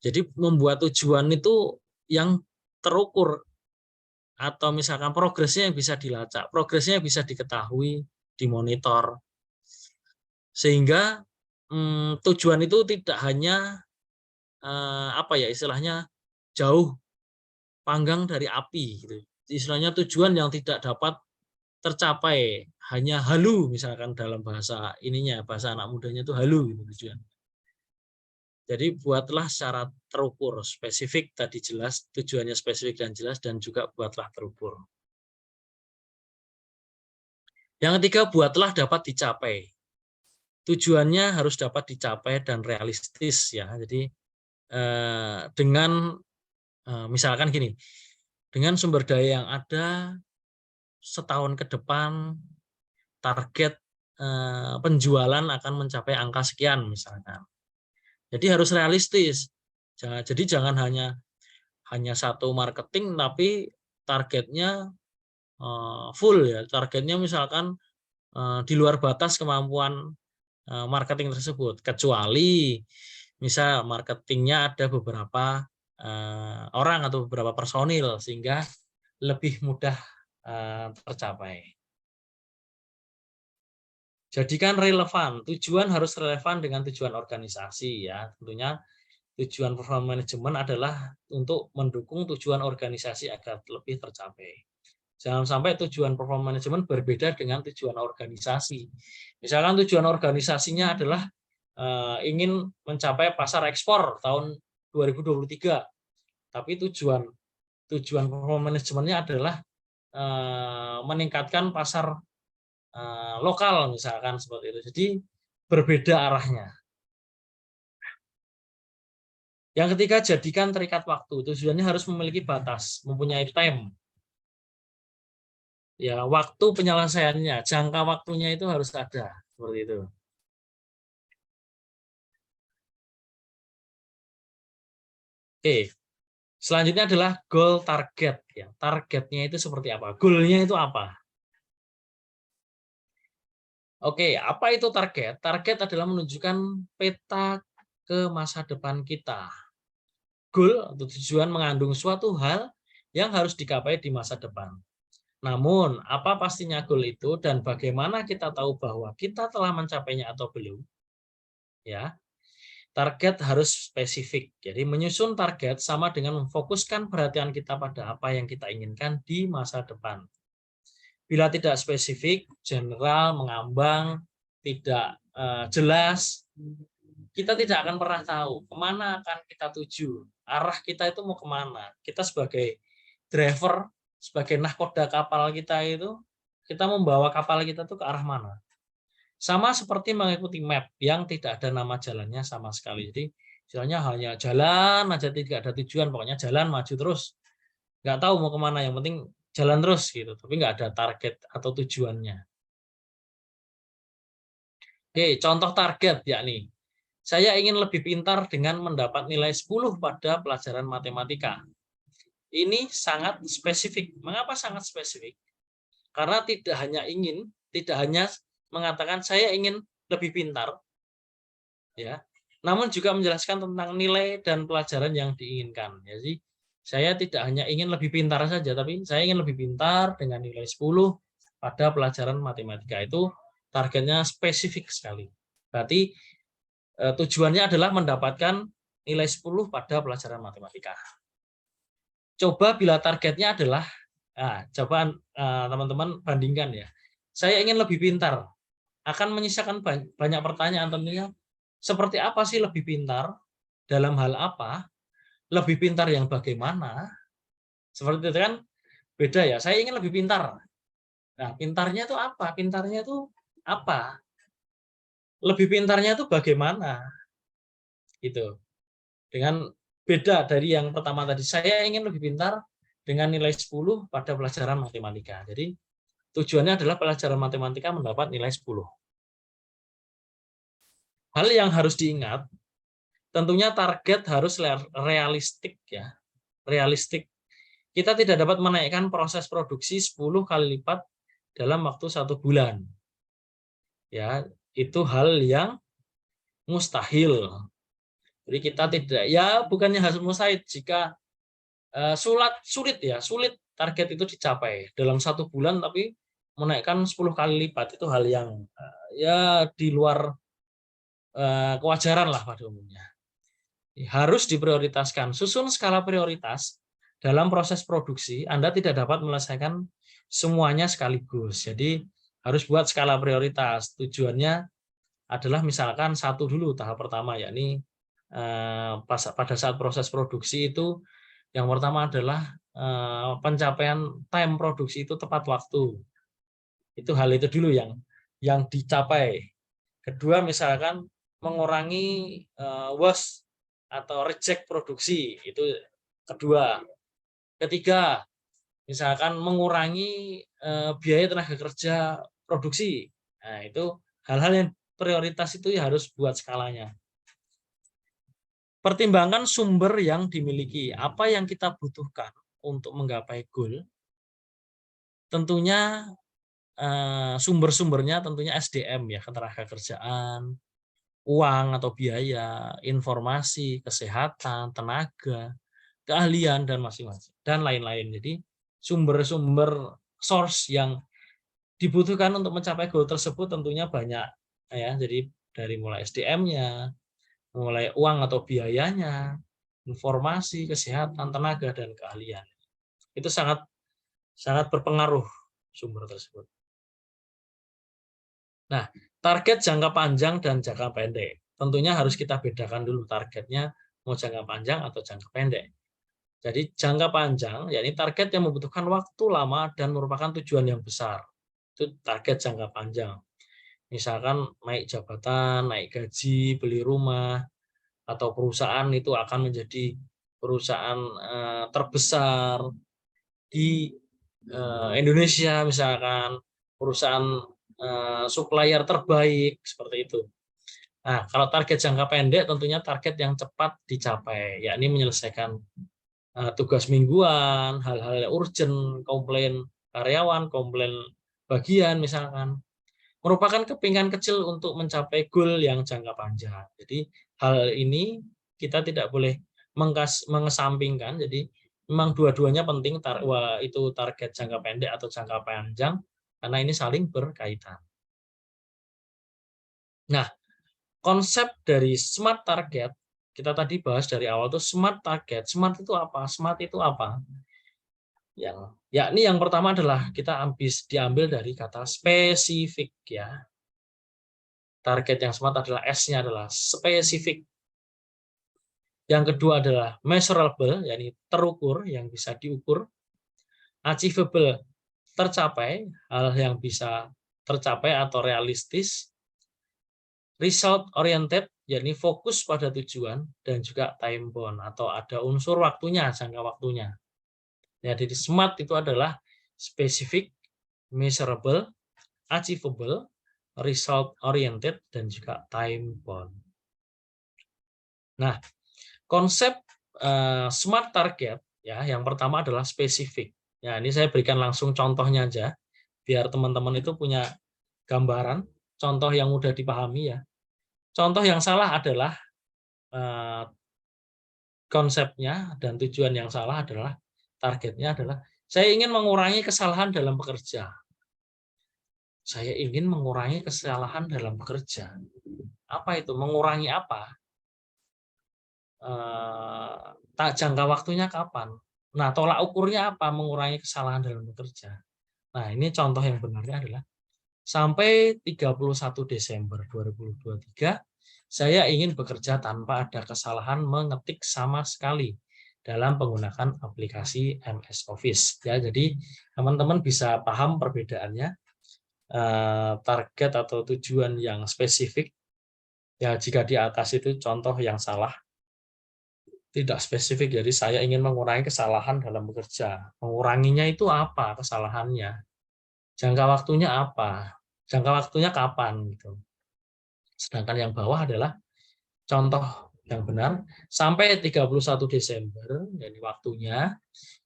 Jadi membuat tujuan itu yang terukur, atau misalkan progresnya yang bisa dilacak, progresnya bisa diketahui, dimonitor, sehingga tujuan itu tidak hanya istilahnya jauh panggang dari api gitu. Istilahnya tujuan yang tidak dapat tercapai, hanya halu misalkan dalam bahasa bahasa anak mudanya itu halu gitu tujuan. Jadi buatlah secara terukur, spesifik tadi jelas, tujuannya spesifik dan jelas, dan juga buatlah terukur. Yang ketiga, buatlah dapat dicapai. Tujuannya harus dapat dicapai dan realistis ya. Jadi dengan misalkan gini, dengan sumber daya yang ada setahun ke depan target penjualan akan mencapai angka sekian misalkan. Jadi harus realistis. Jadi jangan hanya satu marketing tapi targetnya full ya. Targetnya misalkan di luar batas kemampuan marketing tersebut, kecuali misal marketingnya ada beberapa orang atau beberapa personil sehingga lebih mudah tercapai. Jadikan relevan, tujuan harus relevan dengan tujuan organisasi ya. Tentunya tujuan performance management adalah untuk mendukung tujuan organisasi agar lebih tercapai. Jangan sampai tujuan performance management berbeda dengan tujuan organisasi. Misalkan tujuan organisasinya adalah ingin mencapai pasar ekspor tahun 2023, tapi tujuan performance manajemennya adalah meningkatkan pasar lokal misalkan seperti itu. Jadi berbeda arahnya. Yang ketiga, jadikan terikat waktu. Tujuannya harus memiliki batas, mempunyai time. Ya, waktu penyelesaiannya, jangka waktunya itu harus ada, seperti itu. Oke. Selanjutnya adalah goal target ya. Targetnya itu seperti apa? Goalnya itu apa? Oke, apa itu target? Target adalah menunjukkan peta ke masa depan kita. Goal atau tujuan mengandung suatu hal yang harus dicapai di masa depan. Namun, apa pastinya goal itu dan bagaimana kita tahu bahwa kita telah mencapainya atau belum? Ya, target harus spesifik. Jadi menyusun target sama dengan memfokuskan perhatian kita pada apa yang kita inginkan di masa depan. Bila tidak spesifik, general, mengambang, tidak jelas, kita tidak akan pernah tahu kemana akan kita tuju. Arah kita itu mau kemana. Kita sebagai driver, sebagai nahkoda kapal kita itu, kita membawa kapal kita itu ke arah mana. Sama seperti mengikuti map yang tidak ada nama jalannya sama sekali. Jadi misalnya hanya jalan aja, tidak ada tujuan, pokoknya jalan maju terus. Nggak tahu mau kemana, yang penting jalan terus gitu, tapi nggak ada target atau tujuannya. Oke, contoh target yakni saya ingin lebih pintar dengan mendapat nilai 10 pada pelajaran matematika. Ini sangat spesifik. Mengapa sangat spesifik? Karena tidak hanya mengatakan saya ingin lebih pintar, ya, namun juga menjelaskan tentang nilai dan pelajaran yang diinginkan. Jadi saya tidak hanya ingin lebih pintar saja, tapi saya ingin lebih pintar dengan nilai 10 pada pelajaran matematika. Itu targetnya spesifik sekali. Berarti tujuannya adalah mendapatkan nilai 10 pada pelajaran matematika. Coba bila targetnya adalah, coba teman-teman bandingkan ya. Saya ingin lebih pintar, akan menyisakan banyak pertanyaan tentunya. Seperti apa sih lebih pintar? Dalam hal apa? Lebih pintar yang bagaimana? Seperti itu kan beda ya. Saya ingin lebih pintar. Nah, pintarnya itu apa? Pintarnya itu apa? Lebih pintarnya itu bagaimana? Gitu. Dengan beda dari yang pertama tadi. Saya ingin lebih pintar dengan nilai 10 pada pelajaran matematika. Jadi tujuannya adalah pelajaran matematika mendapat nilai 10. Hal yang harus diingat, tentunya target harus realistik ya. Realistik. Kita tidak dapat menaikkan proses produksi 10 kali lipat dalam waktu 1 bulan. Ya, itu hal yang mustahil. Jadi kita tidak, ya bukannya harus mustahil, jika sulit target itu dicapai dalam 1 bulan, tapi menaikkan 10 kali lipat itu hal yang ya di luar kewajaran lah pada umumnya. Harus diprioritaskan. Susun skala prioritas dalam proses produksi. Anda tidak dapat menyelesaikan semuanya sekaligus. Jadi harus buat skala prioritas. Tujuannya adalah misalkan 1 dulu tahap pertama, yakni pada saat proses produksi itu yang pertama adalah pencapaian time produksi itu tepat waktu. Itu hal itu dulu yang dicapai. Kedua, misalkan mengurangi waste atau reject produksi, itu kedua. Ketiga, misalkan mengurangi biaya tenaga kerja produksi. Nah, itu hal-hal yang prioritas itu harus buat skalanya. Pertimbangkan sumber yang dimiliki. Apa yang kita butuhkan untuk menggapai goal? Tentunya sumber-sumbernya tentunya SDM ya, ketenaga kerjaan, uang atau biaya, informasi, kesehatan, tenaga, keahlian, dan masing-masing, dan lain-lain. Jadi sumber-sumber source yang dibutuhkan untuk mencapai goal tersebut tentunya banyak ya. Jadi dari mulai SDM-nya, mulai uang atau biayanya, informasi, kesehatan, tenaga, dan keahlian. Itu sangat berpengaruh sumber tersebut. Nah, target jangka panjang dan jangka pendek. Tentunya harus kita bedakan dulu targetnya mau jangka panjang atau jangka pendek. Jadi jangka panjang, yakni target yang membutuhkan waktu lama dan merupakan tujuan yang besar. Itu target jangka panjang. Misalkan naik jabatan, naik gaji, beli rumah, atau perusahaan itu akan menjadi perusahaan terbesar di Indonesia, misalkan perusahaan supplier terbaik, seperti itu. Nah, kalau target jangka pendek tentunya target yang cepat dicapai, yakni menyelesaikan tugas mingguan, hal-hal yang urgent, komplain karyawan, komplain bagian misalkan, merupakan kepingan kecil untuk mencapai goal yang jangka panjang. Jadi hal ini kita tidak boleh mengesampingkan. Jadi memang dua-duanya penting, itu target jangka pendek atau jangka panjang, karena ini saling berkaitan. Nah, konsep dari smart target, kita tadi bahas dari awal tuh smart target. Smart itu apa? Smart itu apa? Yakni yang pertama adalah kita diambil dari kata spesifik ya. Target yang smart adalah S-nya adalah spesifik. Yang kedua adalah measurable, yakni terukur, yang bisa diukur. Achievable, tercapai, hal yang bisa tercapai atau realistis. Result oriented, yakni fokus pada tujuan, dan juga time bound atau ada unsur waktunya, jangka waktunya. Jadi SMART itu adalah specific, measurable, achievable, result oriented, dan juga time bound. Nah, konsep SMART target ya, yang pertama adalah spesifik. Ya, ini saya berikan langsung contohnya aja biar teman-teman itu punya gambaran, contoh yang mudah dipahami ya. Contoh yang salah adalah konsepnya dan tujuan yang salah adalah targetnya adalah saya ingin mengurangi kesalahan dalam bekerja. Saya ingin mengurangi kesalahan dalam bekerja. Apa itu? Mengurangi apa? Jangka waktunya kapan? Nah, tolak ukurnya apa mengurangi kesalahan dalam bekerja? Nah, ini contoh yang benarnya adalah sampai 31 Desember 2023 saya ingin bekerja tanpa ada kesalahan mengetik sama sekali dalam menggunakan aplikasi MS Office. Ya, jadi teman-teman bisa paham perbedaannya. Target atau tujuan yang spesifik, ya jika di atas itu contoh yang salah, tidak spesifik. Jadi saya ingin mengurangi kesalahan dalam bekerja. Menguranginya itu apa kesalahannya? Jangka waktunya apa? Jangka waktunya kapan gitu. Sedangkan yang bawah adalah contoh yang benar sampai 31 Desember, jadi waktunya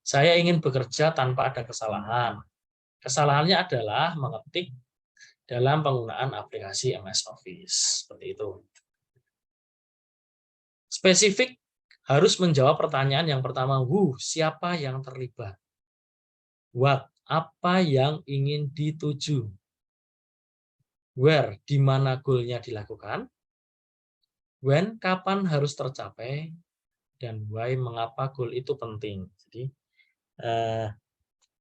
saya ingin bekerja tanpa ada kesalahan. Kesalahannya adalah mengetik dalam penggunaan aplikasi MS Office. Seperti itu. Spesifik harus menjawab pertanyaan yang pertama, who, siapa yang terlibat? What, apa yang ingin dituju? Where, di mana goal-nya dilakukan? When, kapan harus tercapai? Dan why, mengapa goal itu penting? Jadi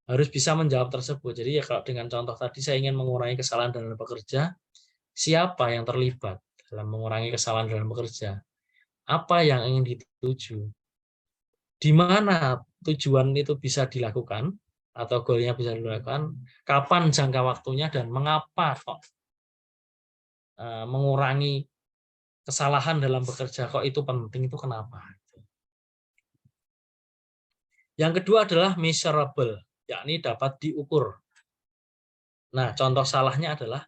harus bisa menjawab tersebut. Jadi ya kalau dengan contoh tadi saya ingin mengurangi kesalahan dalam bekerja, siapa yang terlibat dalam mengurangi kesalahan dalam bekerja? Apa yang ingin dituju? Di mana tujuan itu bisa dilakukan atau goalnya bisa dilakukan? Kapan jangka waktunya dan mengapa kok mengurangi kesalahan dalam bekerja kok itu penting, itu kenapa? Yang kedua adalah measurable, yakni dapat diukur. Nah, contoh salahnya adalah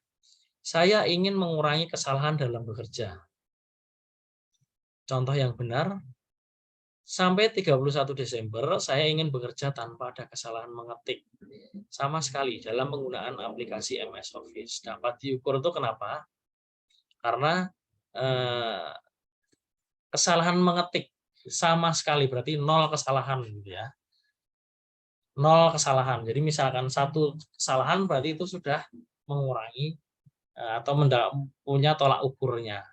saya ingin mengurangi kesalahan dalam bekerja. Contoh yang benar, sampai 31 Desember saya ingin bekerja tanpa ada kesalahan mengetik sama sekali dalam penggunaan aplikasi MS Office. Dapat diukur itu kenapa? Karena kesalahan mengetik sama sekali, berarti 0 kesalahan gitu ya. 0 kesalahan. Jadi misalkan 1 kesalahan berarti itu sudah mengurangi atau punya tolak ukurnya.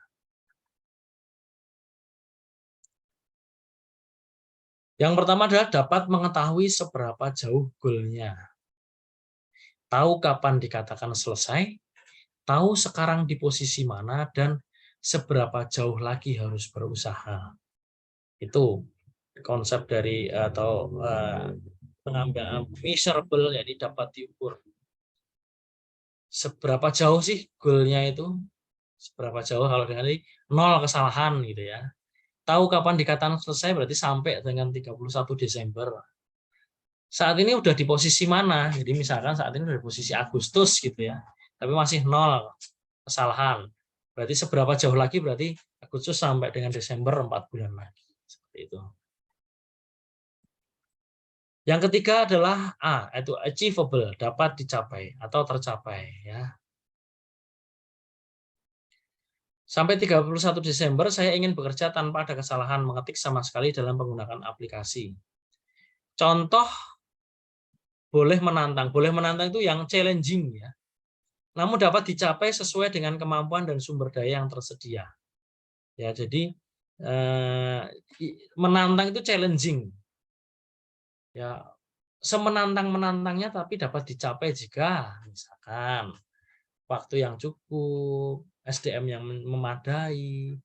Yang pertama adalah dapat mengetahui seberapa jauh goalnya. Tahu kapan dikatakan selesai, tahu sekarang di posisi mana, dan seberapa jauh lagi harus berusaha. Itu konsep dari atau pengambilan measurable, jadi dapat diukur. Seberapa jauh sih goalnya itu? Seberapa jauh kalau dengan 0 kesalahan gitu ya. Tahu kapan dikatakan selesai berarti sampai dengan 31 Desember. Saat ini udah di posisi mana? Jadi misalkan saat ini udah di posisi Agustus gitu ya. Tapi masih 0 kesalahan. Berarti seberapa jauh lagi? Berarti Agustus sampai dengan Desember 4 bulan lagi. Seperti itu. Yang ketiga adalah A, itu achievable, dapat dicapai atau tercapai ya. Sampai 31 Desember saya ingin bekerja tanpa ada kesalahan mengetik sama sekali dalam menggunakan aplikasi. Contoh boleh menantang. Boleh menantang itu yang challenging ya. Namun dapat dicapai sesuai dengan kemampuan dan sumber daya yang tersedia. Ya, jadi menantang itu challenging. Ya, semenantang-menantangnya tapi dapat dicapai jika misalkan waktu yang cukup, SDM yang memadai,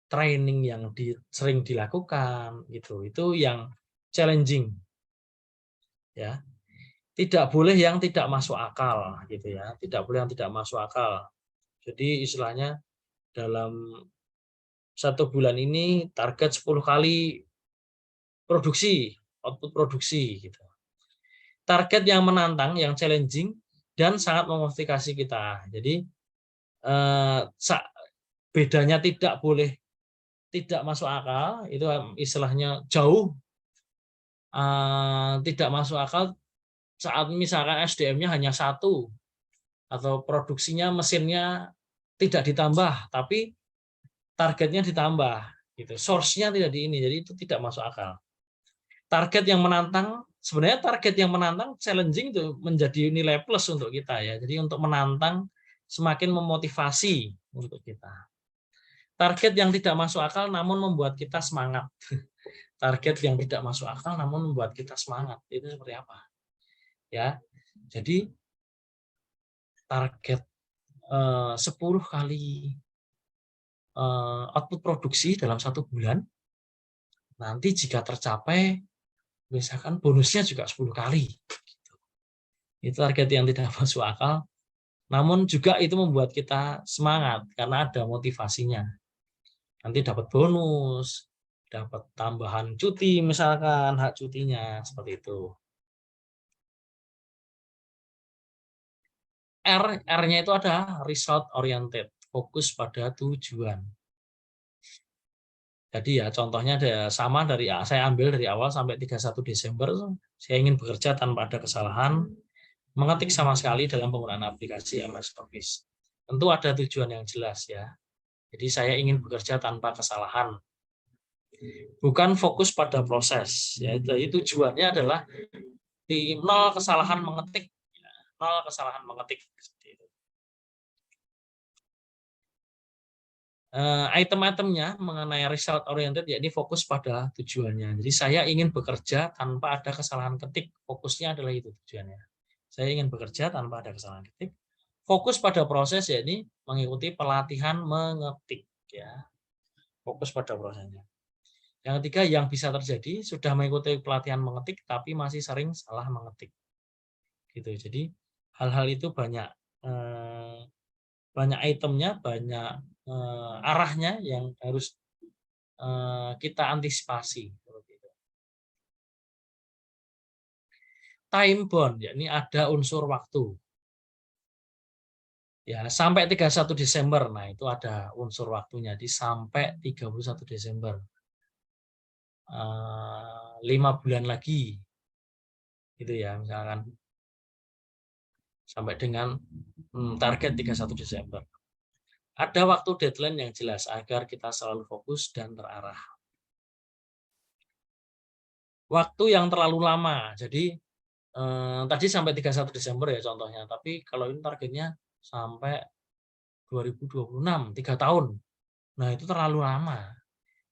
training yang sering dilakukan gitu. Itu yang challenging. Ya. Tidak boleh yang tidak masuk akal gitu ya. Tidak boleh yang tidak masuk akal. Jadi istilahnya dalam 1 bulan ini target 10 kali produksi, output produksi gitu. Target yang menantang, yang challenging dan sangat memotivasi kita. Jadi bedanya tidak boleh tidak masuk akal, itu istilahnya jauh tidak masuk akal saat misalkan SDM-nya hanya 1 atau produksinya mesinnya tidak ditambah, tapi targetnya ditambah, gitu. Source-nya tidak di ini, jadi itu tidak masuk akal. Target yang menantang, sebenarnya target yang menantang, challenging itu menjadi nilai plus untuk kita ya. Jadi untuk menantang semakin memotivasi untuk kita. Target yang tidak masuk akal namun membuat kita semangat. Target yang tidak masuk akal namun membuat kita semangat. Itu seperti apa? Ya. Jadi target 10 kali output produksi dalam 1 bulan. Nanti jika tercapai misalkan bonusnya juga 10 kali. Itu target yang tidak masuk akal. Namun juga itu membuat kita semangat karena ada motivasinya. Nanti dapat bonus, dapat tambahan cuti misalkan, hak cutinya seperti itu. R-nya itu ada result oriented, fokus pada tujuan. Jadi ya contohnya ada sama dari saya ambil dari awal sampai 31 Desember, saya ingin bekerja tanpa ada kesalahan, mengetik sama sekali dalam penggunaan aplikasi MS Office. Tentu ada tujuan yang jelas ya. Jadi saya ingin bekerja tanpa kesalahan. Bukan fokus pada proses. Ya, jadi tujuannya adalah di nol kesalahan mengetik, nol kesalahan mengetik. Item-itemnya mengenai result oriented yakni fokus pada tujuannya. Jadi saya ingin bekerja tanpa ada kesalahan ketik. Fokusnya adalah itu tujuannya. Saya ingin bekerja tanpa ada kesalahan ketik. Fokus pada proses yakni mengikuti pelatihan mengetik ya. Fokus pada prosesnya. Yang ketiga yang bisa terjadi sudah mengikuti pelatihan mengetik tapi masih sering salah mengetik. Gitu. Jadi hal-hal itu banyak itemnya, banyak arahnya yang harus kita antisipasi. Time bound, yakni ada unsur waktu. Ya, sampai 31 Desember. Nah, itu ada unsur waktunya di sampai 31 Desember. 5 bulan lagi. Gitu ya, misalkan sampai dengan target 31 Desember. Ada waktu deadline yang jelas agar kita selalu fokus dan terarah. Waktu yang terlalu lama. Jadi tadi sampai 31 Desember ya contohnya, tapi kalau ini targetnya sampai 2026, 3 tahun. Nah, itu terlalu lama.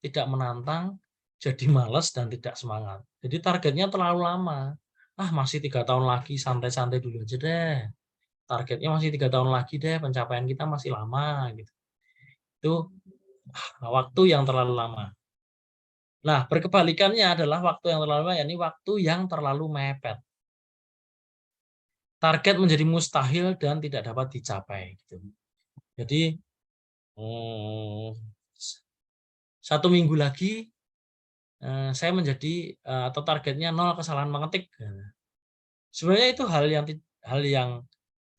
Tidak menantang, jadi males dan tidak semangat. Jadi targetnya terlalu lama. Masih 3 tahun lagi, santai-santai dulu aja deh. Targetnya masih 3 tahun lagi deh, pencapaian kita masih lama gitu. Itu waktu yang terlalu lama. Nah, berkebalikannya adalah waktu yang terlalu lama, yakni waktu yang terlalu mepet. Target menjadi mustahil dan tidak dapat dicapai. Gitu. Jadi 1 minggu lagi saya menjadi atau targetnya 0 kesalahan mengetik. Sebenarnya itu hal yang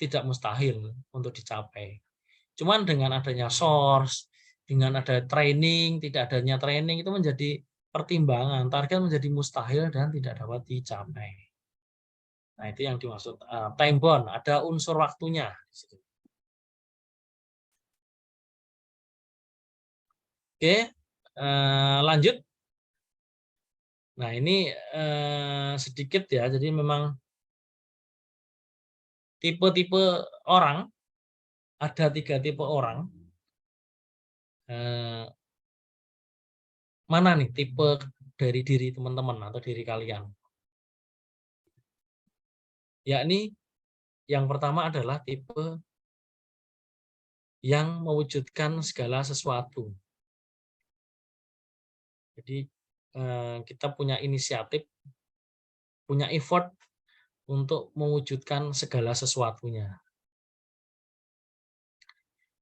tidak mustahil untuk dicapai. Cuman dengan adanya source, dengan ada training, tidak adanya training itu menjadi pertimbangan. Target menjadi mustahil dan tidak dapat dicapai. Nah, itu yang dimaksud time bound, ada unsur waktunya. Oke, lanjut. Nah, ini sedikit ya, jadi memang tipe-tipe orang, ada 3 tipe orang. Mana nih tipe dari diri teman-teman atau diri kalian? Yakni yang pertama adalah tipe yang mewujudkan segala sesuatu. Jadi kita punya inisiatif, punya effort untuk mewujudkan segala sesuatunya.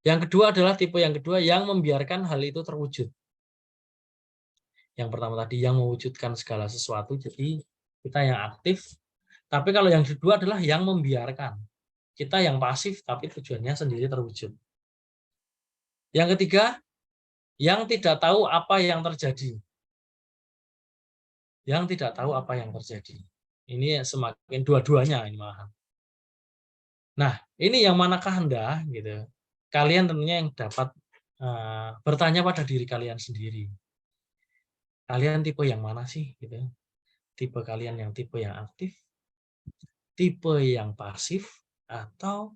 Yang kedua adalah tipe yang kedua yang membiarkan hal itu terwujud. Yang pertama tadi yang mewujudkan segala sesuatu, jadi kita yang aktif. Tapi kalau yang kedua adalah yang membiarkan. Kita yang pasif tapi tujuannya sendiri terwujud. Yang ketiga, yang tidak tahu apa yang terjadi. Yang tidak tahu apa yang terjadi. Ini semakin dua-duanya ini malahan. Nah, ini yang manakah Anda gitu. Kalian tentunya yang dapat bertanya pada diri kalian sendiri. Kalian tipe yang mana sih gitu. Tipe kalian yang tipe yang aktif, tipe yang pasif, atau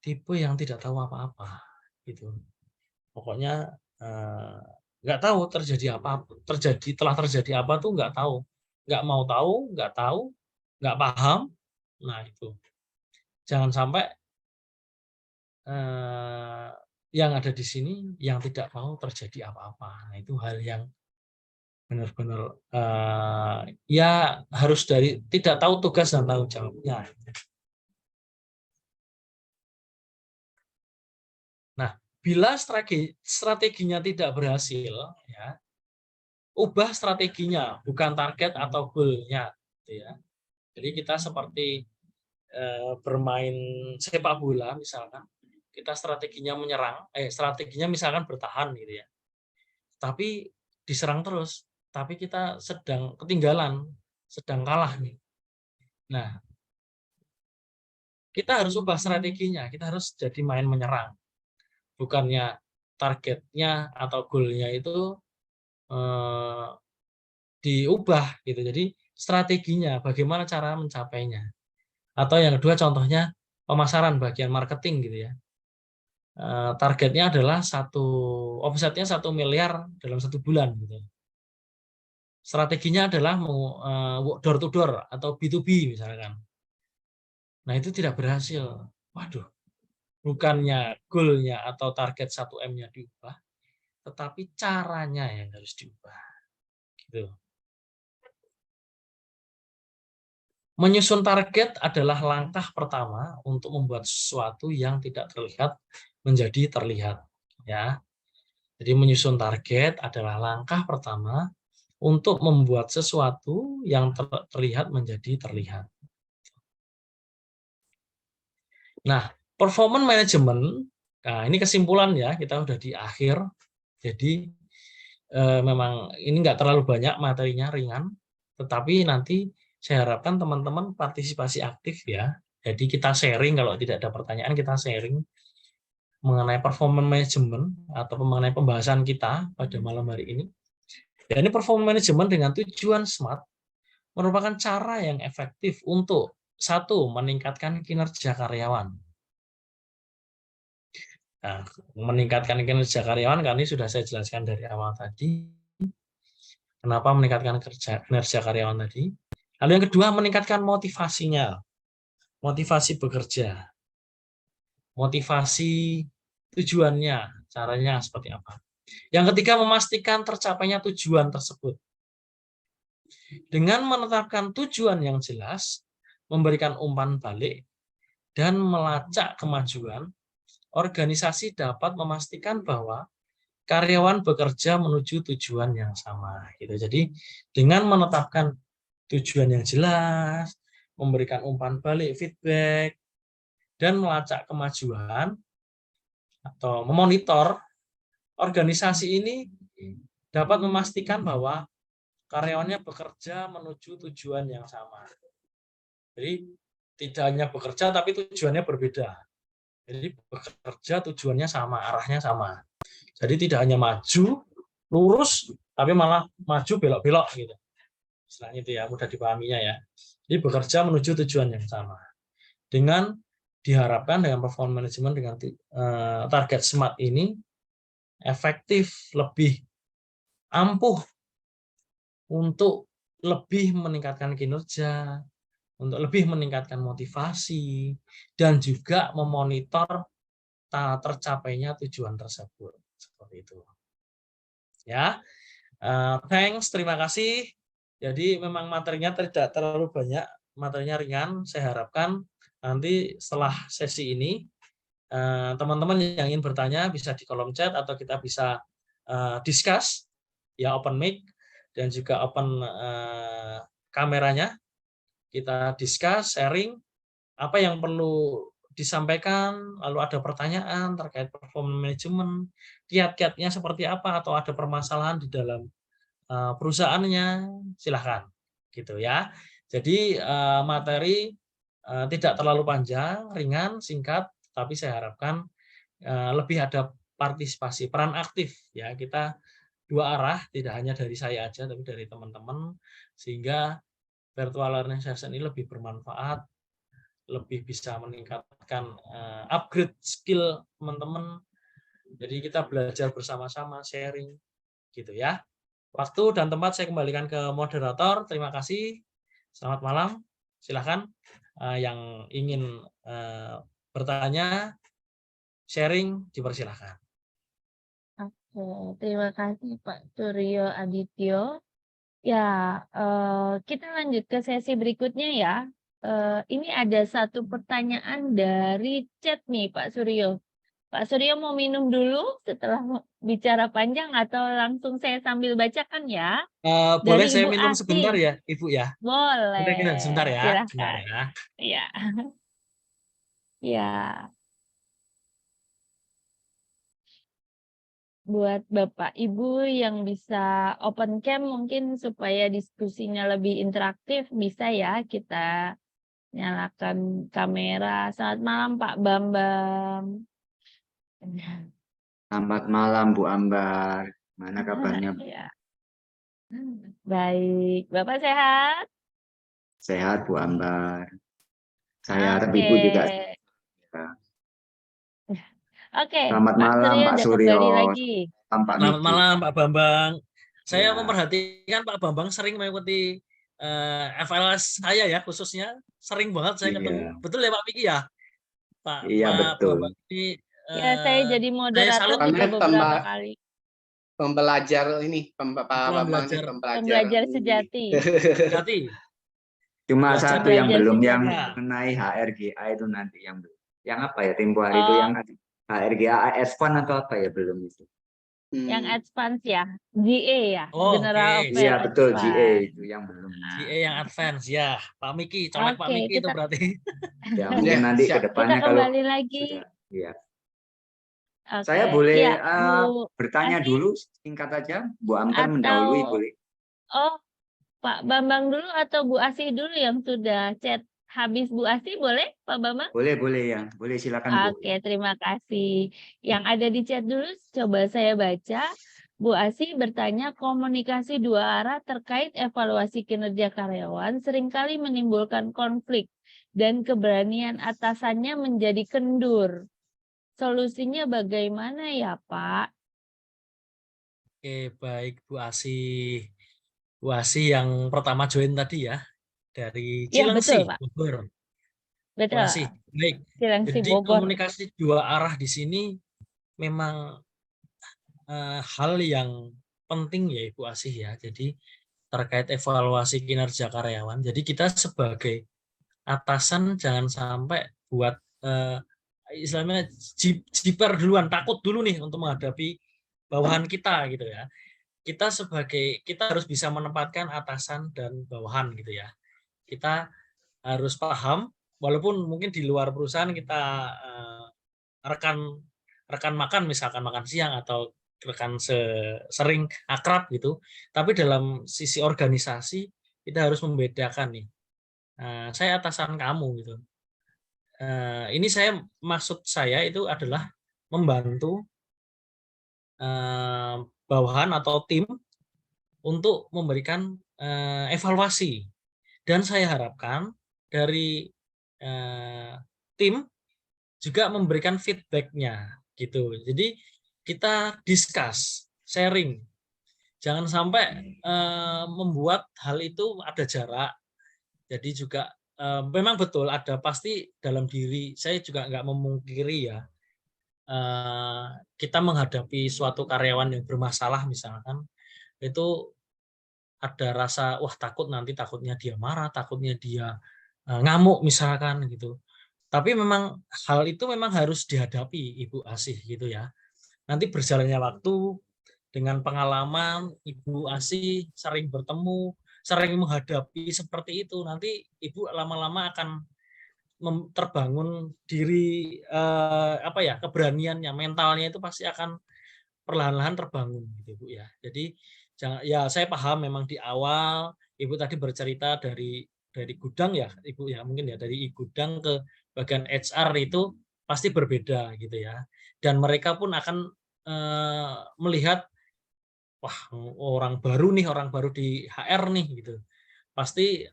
tipe yang tidak tahu apa-apa gitu. Pokoknya nggak tahu terjadi apa, telah terjadi apa tuh nggak tahu, nggak mau tahu, nggak paham. Nah, itu jangan sampai yang ada di sini yang tidak mau terjadi apa-apa. Nah, itu hal yang benar-benar ya harus dari tidak tahu tugas dan tanggung jawabnya. Nah, bila strateginya tidak berhasil, ya, ubah strateginya, bukan target atau goal-nya, gitu ya. Jadi kita seperti bermain sepak bola misalkan, kita strateginya menyerang, strateginya misalkan bertahan gitu ya. Tapi diserang terus, tapi kita sedang ketinggalan, sedang kalah nih. Nah, kita harus ubah strateginya, kita harus jadi main menyerang. Bukannya targetnya atau goal-nya itu diubah gitu. Jadi strateginya, bagaimana cara mencapainya. Atau yang kedua contohnya pemasaran bagian marketing gitu ya. Targetnya adalah omsetnya 1 miliar dalam 1 bulan gitu. Strateginya adalah mau door to door atau B2B misalkan. Nah, itu tidak berhasil. Waduh, bukannya goal-nya atau target 1M-nya diubah, tetapi caranya yang harus diubah. Gitu. Menyusun target adalah langkah pertama untuk membuat sesuatu yang tidak terlihat menjadi terlihat. Ya, jadi menyusun target adalah langkah pertama untuk membuat sesuatu yang terlihat menjadi terlihat. Nah, performance management, nah ini kesimpulan ya, kita udah di akhir. Jadi memang ini nggak terlalu banyak materinya, ringan, tetapi nanti saya harapkan teman-teman partisipasi aktif ya. Jadi kita sharing, kalau tidak ada pertanyaan kita sharing mengenai performance management atau mengenai pembahasan kita pada malam hari ini. Ya, ini performance management dengan tujuan SMART merupakan cara yang efektif untuk satu, meningkatkan kinerja karyawan. Nah, meningkatkan kinerja karyawan kan ini sudah saya jelaskan dari awal tadi. Kenapa meningkatkan kinerja karyawan tadi? Lalu yang kedua, meningkatkan motivasinya. Motivasi bekerja. Motivasi tujuannya, caranya seperti apa. Yang ketiga, memastikan tercapainya tujuan tersebut. Dengan menetapkan tujuan yang jelas, memberikan umpan balik, dan melacak kemajuan, organisasi dapat memastikan bahwa karyawan bekerja menuju tujuan yang sama. Gitu. Jadi dengan menetapkan tujuan yang jelas, memberikan umpan balik, feedback, dan melacak kemajuan atau memonitor, organisasi ini dapat memastikan bahwa karyawannya bekerja menuju tujuan yang sama. Jadi tidak hanya bekerja tapi tujuannya berbeda. Jadi bekerja tujuannya sama, arahnya sama. Jadi tidak hanya maju lurus tapi malah maju belok-belok gitu. Istilahnya itu ya, mudah dipahaminya ya. Jadi bekerja menuju tujuan yang sama. Dengan diharapkan dengan performance management dengan target SMART ini efektif, lebih ampuh untuk lebih meningkatkan kinerja, untuk lebih meningkatkan motivasi, dan juga memonitor tercapainya tujuan tersebut. Seperti itu. Ya, thanks, terima kasih. Jadi memang materinya tidak terlalu banyak, materinya ringan. Saya harapkan nanti setelah sesi ini, teman-teman yang ingin bertanya bisa di kolom chat atau kita bisa discuss, ya open mic dan juga open kameranya. Kita discuss, sharing apa yang perlu disampaikan, lalu ada pertanyaan terkait performance management, kiat-kiatnya seperti apa, atau ada permasalahan di dalam perusahaannya, silahkan gitu ya. Jadi materi tidak terlalu panjang, ringan, singkat, tapi saya harapkan lebih ada partisipasi, peran aktif ya. Kita dua arah, tidak hanya dari saya aja tapi dari teman-teman, sehingga virtual learning session ini lebih bermanfaat, lebih bisa meningkatkan upgrade skill teman-teman. Jadi kita belajar bersama-sama, sharing gitu ya. Waktu dan tempat saya kembalikan ke moderator. Terima kasih. Selamat malam. Silahkan yang ingin bertanya, sharing, dipersilahkan. Oke, terima kasih Pak Suryo Adityo. Ya, kita lanjut ke sesi berikutnya ya. Ini ada satu pertanyaan dari chat nih Pak Suryo. Pak Suryo mau minum dulu setelah bicara panjang atau langsung saya sambil bacakan ya? Boleh Dari saya Ibu minum sebentar Asih. ya, Ibu ya? Boleh minum sebentar Boleh, ya, sebentar silahkan. ya. Ya, ya. Buat Bapak Ibu yang bisa open cam mungkin supaya diskusinya lebih interaktif, bisa ya kita nyalakan kamera. Selamat malam Pak Bambang. Selamat malam Bu Ambar. Mana kabarnya? Ya. Baik, Bapak sehat? Sehat Bu Ambar. Saya harap Oke. Ibu juga sehat. Oke, Selamat Pak malam Suryo Pak udah Suryo. kembali lagi. Selamat Pak Selamat Miki. malam Pak Bambang. Saya Ya. memperhatikan Pak Bambang sering mengikuti FLS saya ya, khususnya sering banget saya ketemu. Iya. Betul ya Pak Miki ya? Iya Pak betul. Bambang ini Ya, saya jadi saya moderator salut juga Karena beberapa kali. pembelajar ini, Pak Bambang ini belajar Pembelajar ini. sejati. berarti Cuma Belajar satu yang belajar belum sejati. yang Ya. mengenai HRGA itu nanti yang belum. Yang apa ya tempo hari itu Oh. yang HRGA advance atau apa ya belum itu. Yang advance ya, GA ya, Oh, General oke. Affair Iya betul GA Advance. itu yang belum. GA yang advance ya, Pak Miki, colek Pak Oke, Miki itu berarti. Ya mungkin Ya, nanti siap. ke depannya kita kalau kembali lagi. sudah. Iya. Oke, Saya boleh ya, Bu bertanya Asih dulu singkat aja. Bu Ambar mendahului atau boleh. oh Pak Bambang dulu atau Bu Asih dulu yang sudah chat habis Bu Asih boleh Pak Bambang? Boleh ya. Boleh silakan Bu. Oke, terima kasih. Yang ada di chat dulu coba saya baca. Bu Asih bertanya komunikasi dua arah terkait evaluasi kinerja karyawan seringkali menimbulkan konflik dan keberanian atasannya menjadi kendur. Solusinya bagaimana ya Pak? Oke, baik Bu Asih. Bu Asih yang pertama join tadi ya, dari Iya betul Cilengsi, Pak, Bogor. Bu betul. Asih, baik. Cilengsi Jadi Bogor. komunikasi dua arah di sini memang hal yang penting ya Ibu Asih ya. Jadi terkait evaluasi kinerja karyawan. Jadi kita sebagai atasan jangan sampai buat istilahnya jiper duluan, takut dulu nih untuk menghadapi bawahan kita gitu ya. Kita harus bisa menempatkan atasan dan bawahan gitu ya. Kita harus paham walaupun mungkin di luar perusahaan kita rekan makan misalkan makan siang atau rekan sering akrab gitu, tapi dalam sisi organisasi kita harus membedakan nih. Saya atasan kamu gitu. Ini maksud saya itu adalah membantu bawahan atau tim untuk memberikan evaluasi, dan saya harapkan dari tim juga memberikan feedback-nya gitu. Jadi kita discuss, sharing. Jangan sampai membuat hal itu ada jarak. Jadi juga memang betul ada pasti dalam diri saya juga nggak memungkiri ya. Kita menghadapi suatu karyawan yang bermasalah misalkan, itu ada rasa wah takutnya dia marah, takutnya dia ngamuk misalkan gitu. Tapi memang hal itu memang harus dihadapi Ibu Asih gitu ya. Nanti berjalannya waktu dengan pengalaman Ibu Asih sering bertemu, sering menghadapi seperti itu, nanti Ibu lama-lama akan terbangun diri keberaniannya, mentalnya itu pasti akan perlahan-lahan terbangun gitu Bu ya. Jadi saya paham memang di awal Ibu tadi bercerita dari gudang ya Ibu ya, mungkin ya dari gudang ke bagian HR itu pasti berbeda gitu ya. Dan mereka pun akan melihat wah orang baru di HR nih gitu. Pasti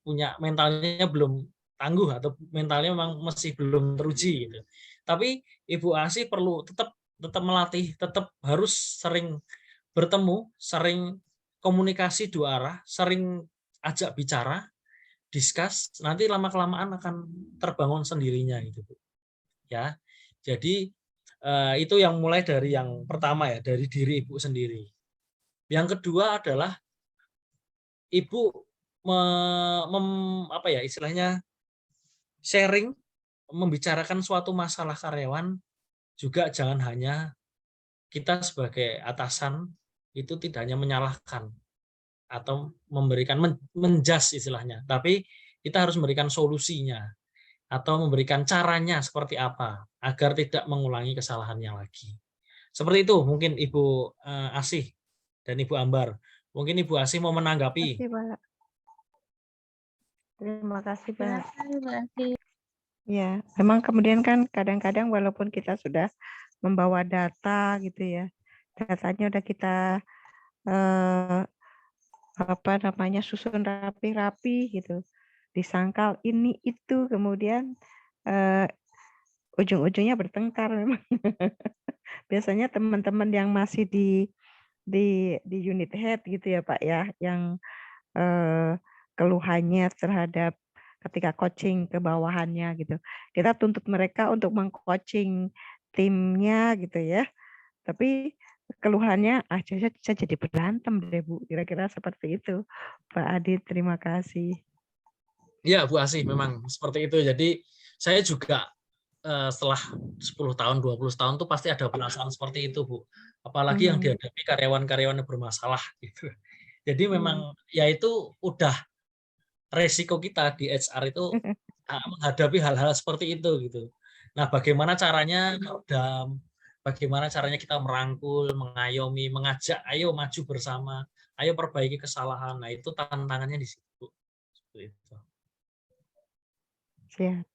punya mentalnya belum tangguh atau mentalnya memang masih belum teruji gitu. Tapi Ibu Asih perlu tetap melatih, tetap harus sering bertemu, sering komunikasi dua arah, sering ajak bicara, discuss, nanti lama-kelamaan akan terbangun sendirinya gitu Bu. Ya. Jadi itu yang mulai dari yang pertama ya, dari diri Ibu sendiri. Yang kedua adalah Ibu istilahnya sharing membicarakan suatu masalah karyawan juga jangan hanya kita sebagai atasan itu tidak hanya menyalahkan atau memberikan menjas istilahnya, tapi kita harus memberikan solusinya atau memberikan caranya seperti apa agar tidak mengulangi kesalahannya lagi. Seperti itu mungkin Ibu Asih dan Ibu Ambar. Mungkin Ibu Asih mau menanggapi. Terima kasih, Pak. Silakan, Bu Asih. Ya, memang kemudian kan kadang-kadang walaupun kita sudah membawa data gitu ya, datanya udah kita susun rapi-rapi gitu, disangkal ini itu, kemudian ujung-ujungnya bertengkar memang. Biasanya teman-teman yang masih di unit head gitu ya Pak ya, yang keluhannya terhadap ketika coaching ke bawahannya gitu. Kita tuntut mereka untuk meng-coaching timnya gitu ya. Tapi keluhannya saya jadi berantem deh Bu. Kira-kira seperti itu. Pak Adit, terima kasih. Ya Bu Asih, memang seperti itu. Jadi saya juga setelah 10 tahun, 20 tahun tuh pasti ada perasaan seperti itu Bu. Apalagi yang dihadapi karyawan-karyawan yang bermasalah gitu. Jadi memang ya itu udah resiko kita di HR itu menghadapi hal-hal seperti itu gitu. Nah, bagaimana caranya meredam, bagaimana caranya kita merangkul, mengayomi, mengajak, ayo maju bersama, ayo perbaiki kesalahan. Nah, itu tantangannya di situ. Seperti itu. Siap,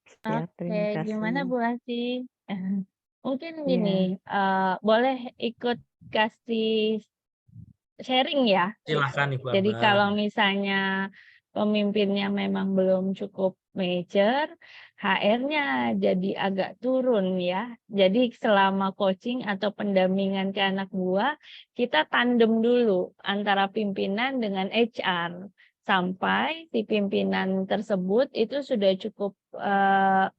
terima Oke, kasih. gimana Bu Asih? Mungkin Ya. gini, boleh ikut kasih sharing ya. Silahkan Ibu Jadi Ambar. kalau misalnya pemimpinnya memang belum cukup mature, HR-nya jadi agak turun ya. Jadi selama coaching atau pendampingan ke anak buah, kita tandem dulu antara pimpinan dengan HR. Sampai si pimpinan tersebut itu sudah cukup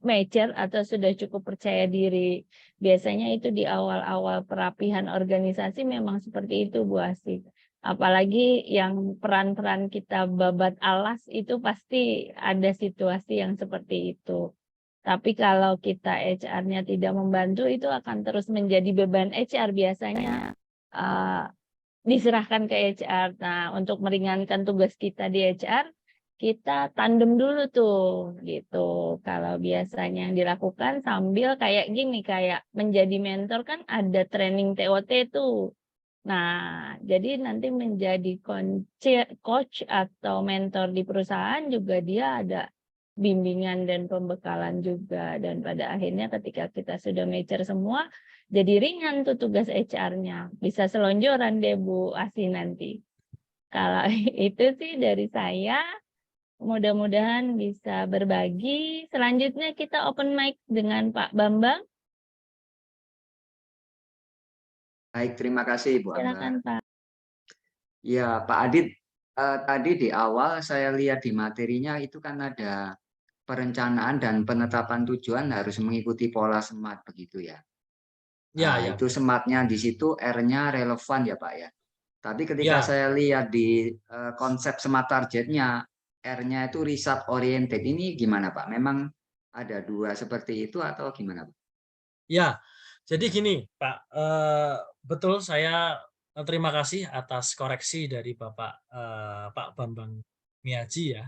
mature atau sudah cukup percaya diri. Biasanya itu di awal-awal perapihan organisasi memang seperti itu Bu Asih. Apalagi yang peran-peran kita babat alas itu pasti ada situasi yang seperti itu. Tapi kalau kita HR-nya tidak membantu itu akan terus menjadi beban HR biasanya diserahkan ke HR. Nah, untuk meringankan tugas kita di HR, kita tandem dulu tuh gitu. Kalau biasanya yang dilakukan sambil kayak gini, kayak menjadi mentor kan ada training TOT tuh. Nah, jadi nanti menjadi coach atau mentor di perusahaan juga dia ada bimbingan dan pembekalan juga. Dan pada akhirnya ketika kita sudah mature semua, jadi ringan tuh tugas HR-nya. Bisa selonjoran deh Bu Asih nanti. Kalau itu sih dari saya, mudah-mudahan bisa berbagi. Selanjutnya kita open mic dengan Pak Bambang. Baik, terima kasih Bu Silakan Ambar. Pak. Ya, Pak Adit, tadi di awal saya lihat di materinya itu kan ada perencanaan dan penetapan tujuan harus mengikuti pola SMART begitu ya. Nah, Ya. itu SMART-nya di situ R-nya relevan ya Pak ya. Tapi ketika Ya. saya lihat di konsep SMART targetnya, R-nya itu result oriented. Ini gimana Pak? Memang ada dua seperti itu atau gimana Pak? Ya, jadi gini Pak, betul saya terima kasih atas koreksi dari Pak Bambang Miaji ya.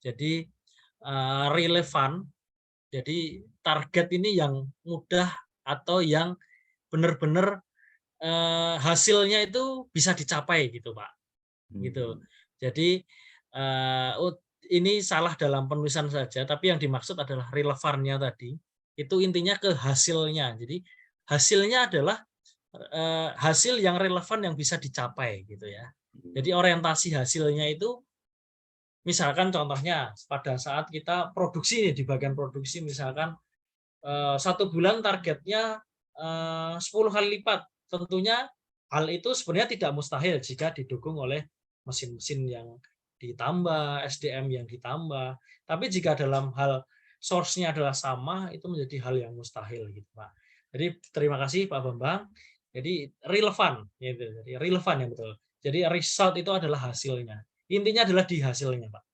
Jadi relevan, jadi target ini yang mudah atau yang benar-benar hasilnya itu bisa dicapai gitu Pak. Gitu. Jadi ini salah dalam penulisan saja, tapi yang dimaksud adalah relevannya tadi. Itu intinya ke hasilnya. Jadi hasilnya adalah hasil yang relevan yang bisa dicapai gitu ya. Jadi orientasi hasilnya itu misalkan contohnya pada saat kita produksi nih, di bagian produksi misalkan 1 bulan targetnya 10 kali lipat. Tentunya hal itu sebenarnya tidak mustahil jika didukung oleh mesin-mesin yang ditambah, SDM yang ditambah. Tapi jika dalam hal source-nya adalah sama, itu menjadi hal yang mustahil gitu, Pak. Jadi terima kasih Pak Bambang. Jadi relevan gitu. Jadi relevan yang betul. Jadi result itu adalah hasilnya. Intinya adalah di hasilnya, Pak.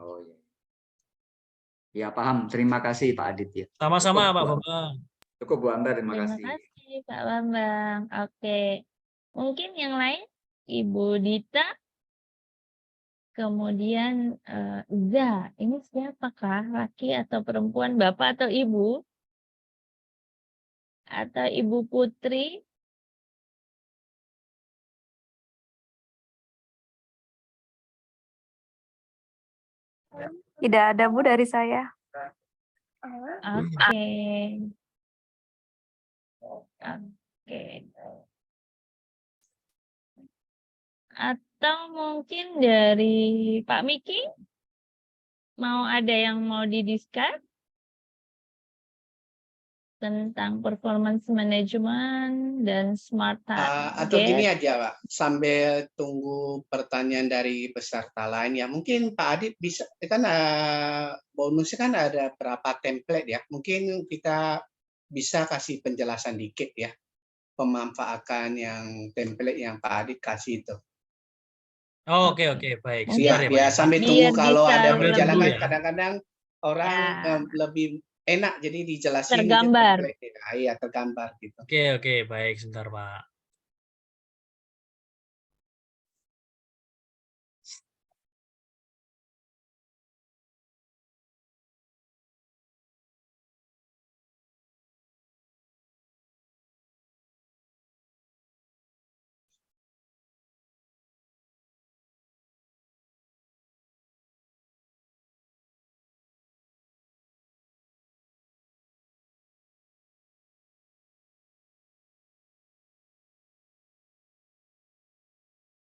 Oh iya. Ya, paham. Terima kasih Pak Adit ya. Sama-sama Pak Bu- Bambang. Cukup Bu Ambar, terima Terima kasih. kasih Pak Bambang. Oke. Mungkin yang lain, Ibu Dita, kemudian Za. Ini siapakah? Laki atau perempuan, Bapak atau Ibu? Atau Ibu Putri? Tidak ada Bu dari saya. Oke. Oke. Atau mungkin dari Pak Miki? Mau ada yang mau didiskus tentang performance management dan smart Atau gini target? aja Pak, sambil tunggu pertanyaan dari peserta lain ya, mungkin Pak Adit bisa, kan bonusnya kan ada berapa template ya, mungkin kita bisa kasih penjelasan dikit ya, pemanfaatan yang template yang Pak Adit kasih itu. Oh, oke, baik. Sebentar ya Pak Biar ya. sambil Biar tunggu kalau bisa ada Sambil berjalan tunggu kan ya. kadang-kadang orang Ya. lebih enak jadi dijelasin gitu, Tergambar. template-nya. Iya, tergambar gitu. Oke, baik. Sebentar Pak.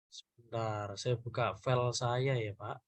Sebentar, saya buka file saya ya Pak.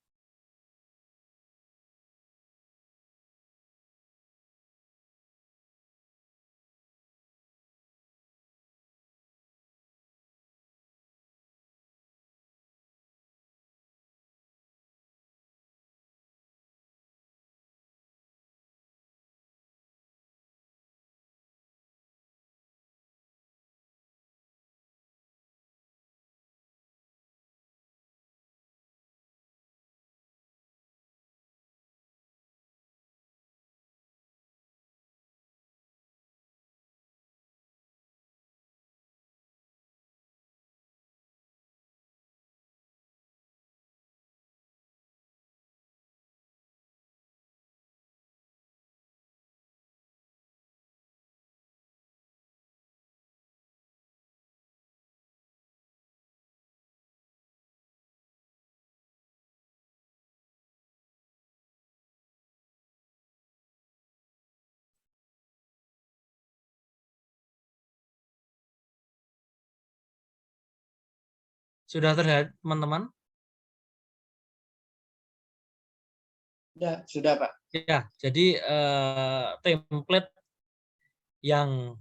Sudah terlihat teman-teman? Sudah Pak. Ya, jadi template yang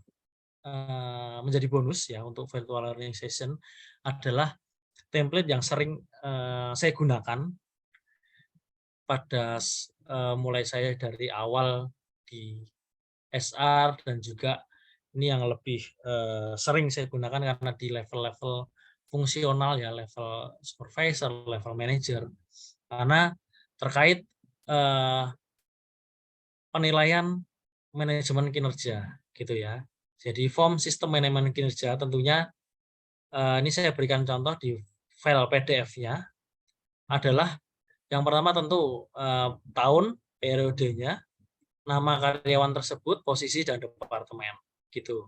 menjadi bonus ya untuk virtual learning session adalah template yang sering saya gunakan pada mulai saya dari awal di SR dan juga ini yang lebih sering saya gunakan karena di level-level fungsional ya, level supervisor, level manager, karena terkait penilaian manajemen kinerja gitu ya. Jadi form sistem manajemen kinerja tentunya ini saya berikan contoh di file PDF-nya adalah yang pertama tentu tahun, periodenya, nama karyawan tersebut, posisi dan departemen gitu.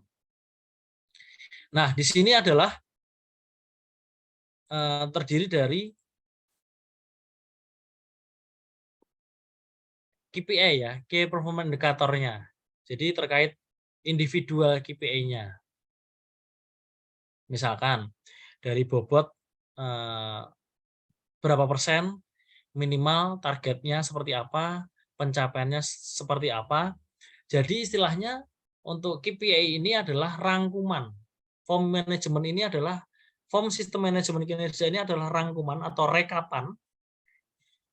Nah, di sini adalah terdiri dari KPI ya, Key Performance Indicator-nya. Jadi terkait individual KPI-nya. Misalkan dari bobot berapa persen, minimal targetnya seperti apa, pencapaiannya seperti apa. Jadi istilahnya untuk KPI ini adalah rangkuman. Form manajemen ini adalah form sistem manajemen kinerja ini adalah rangkuman atau rekapan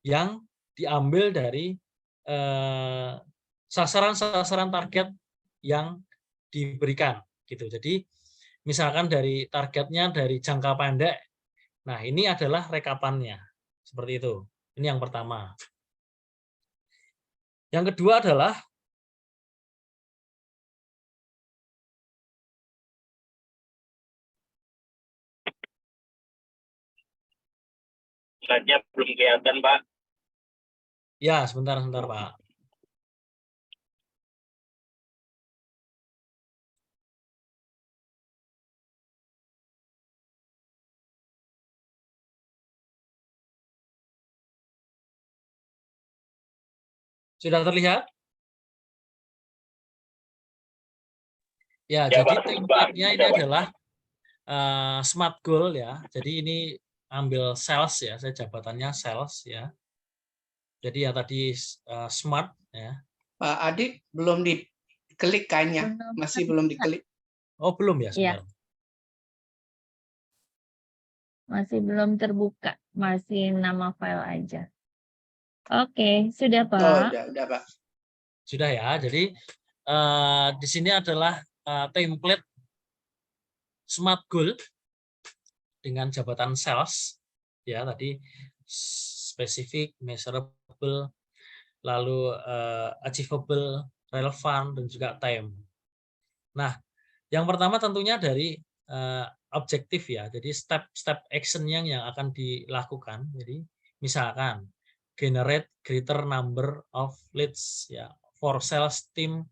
yang diambil dari sasaran-sasaran target yang diberikan gitu. Jadi misalkan dari targetnya dari jangka pendek, nah ini adalah rekapannya seperti itu. Ini yang pertama. Yang kedua adalah Slide-nya belum kelihatan, Pak. ya sebentar Pak. Sudah terlihat? Ya, Ya, jadi Pak. template-nya ini Sudah, Pak. adalah smart goal ya. Jadi ini ambil sales ya, saya jabatannya sales ya. Jadi ya tadi smart ya. Pak Adit belum diklik kayaknya, masih belum diklik. Oh, belum ya, sebentar. Masih belum terbuka, masih nama file aja. Oke, sudah Oh, Pak. udah Pak. Sudah ya. Jadi di sini adalah template smart goal dengan jabatan sales ya, tadi spesifik, measurable, lalu achievable, relevan, dan juga time. Nah, yang pertama tentunya dari objektif ya, jadi step action yang akan dilakukan. Jadi misalkan generate greater number of leads ya for sales team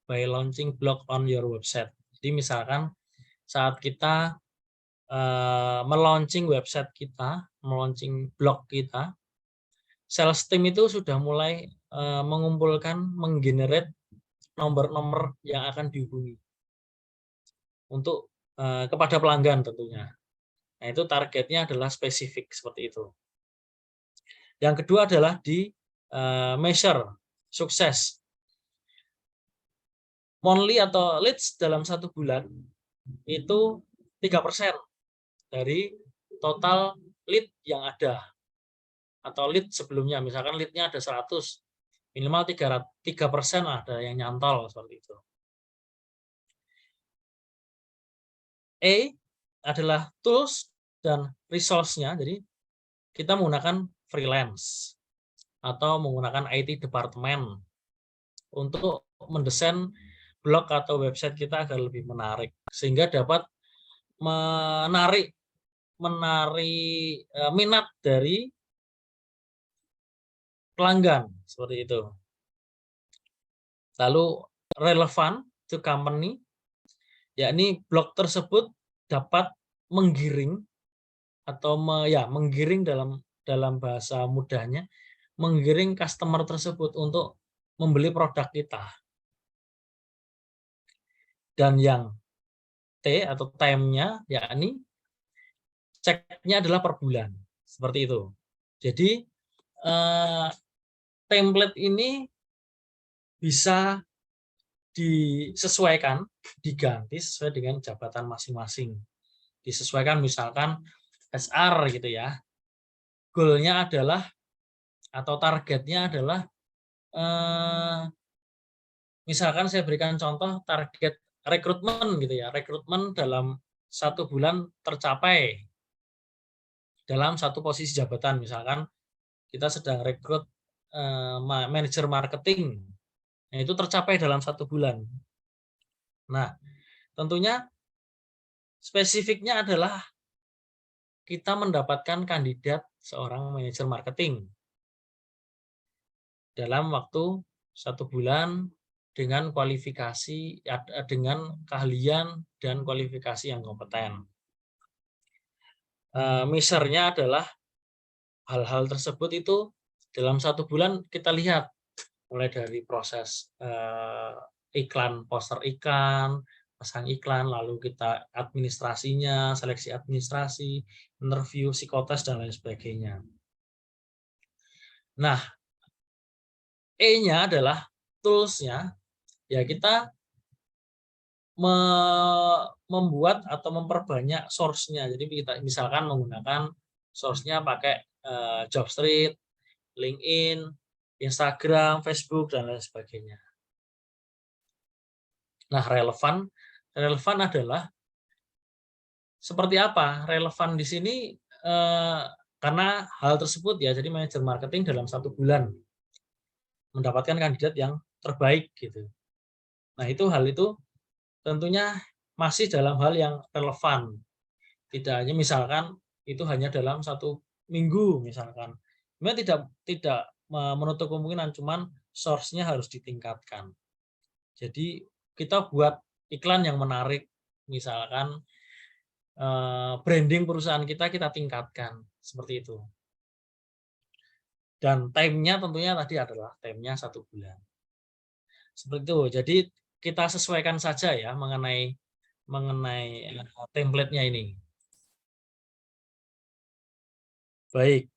by launching blog on your website. Jadi misalkan saat kita melaunching website kita, melaunching blog kita, sales team itu sudah mulai mengumpulkan, menggenerate nomor-nomor yang akan dihubungi untuk kepada pelanggan tentunya. Nah, itu targetnya adalah spesifik seperti itu. Yang kedua adalah di measure sukses. Monthly atau leads dalam 1 bulan itu 3% dari total lead yang ada. Atau lead sebelumnya, misalkan leadnya ada 100, minimal 3% ada yang nyantol seperti itu. Adalah tools dan resource-nya, jadi kita menggunakan freelance atau menggunakan IT department untuk mendesain blog atau website kita agar lebih menarik, sehingga dapat menarik minat dari pelanggan seperti itu. Lalu relevan to company, yakni blog tersebut dapat menggiring atau menggiring dalam bahasa mudahnya, menggiring customer tersebut untuk membeli produk kita. Dan yang T atau time-nya yakni ceknya adalah per bulan, seperti itu. Jadi template ini bisa disesuaikan, diganti sesuai dengan jabatan masing-masing. Disesuaikan misalkan SR gitu ya. Goal-nya adalah atau targetnya adalah misalkan saya berikan contoh target rekrutmen gitu ya. Rekrutmen dalam 1 bulan tercapai dalam 1 posisi jabatan, misalkan kita sedang rekrut manajer marketing. Nah, itu tercapai dalam 1 bulan. Nah, tentunya spesifiknya adalah kita mendapatkan kandidat seorang manajer marketing dalam waktu 1 bulan dengan kualifikasi, dengan keahlian dan kualifikasi yang kompeten. Measure-nya adalah hal-hal tersebut itu dalam 1 bulan kita lihat mulai dari proses iklan, poster iklan, pasang iklan, lalu kita administrasinya, seleksi administrasi, interview, psikotes, dan lain sebagainya. Nah, E-nya adalah tools-nya, ya kita membuat atau memperbanyak source-nya. Jadi kita misalkan menggunakan source-nya pakai Jobstreet, LinkedIn, Instagram, Facebook, dan lain sebagainya. Nah, relevan adalah seperti apa? Relevan di sini karena hal tersebut ya, jadi manajer marketing dalam 1 bulan mendapatkan kandidat yang terbaik gitu. Nah, hal itu tentunya masih dalam hal yang relevan. Tidak hanya misalkan itu hanya dalam 1 minggu misalkan. Sebenarnya tidak menutup kemungkinan, cuman source-nya harus ditingkatkan. Jadi kita buat iklan yang menarik, misalkan branding perusahaan kita tingkatkan, seperti itu. Dan time-nya tentunya tadi adalah time-nya 1 bulan. Seperti itu. Jadi kita sesuaikan saja ya mengenai template-nya ini. Baik,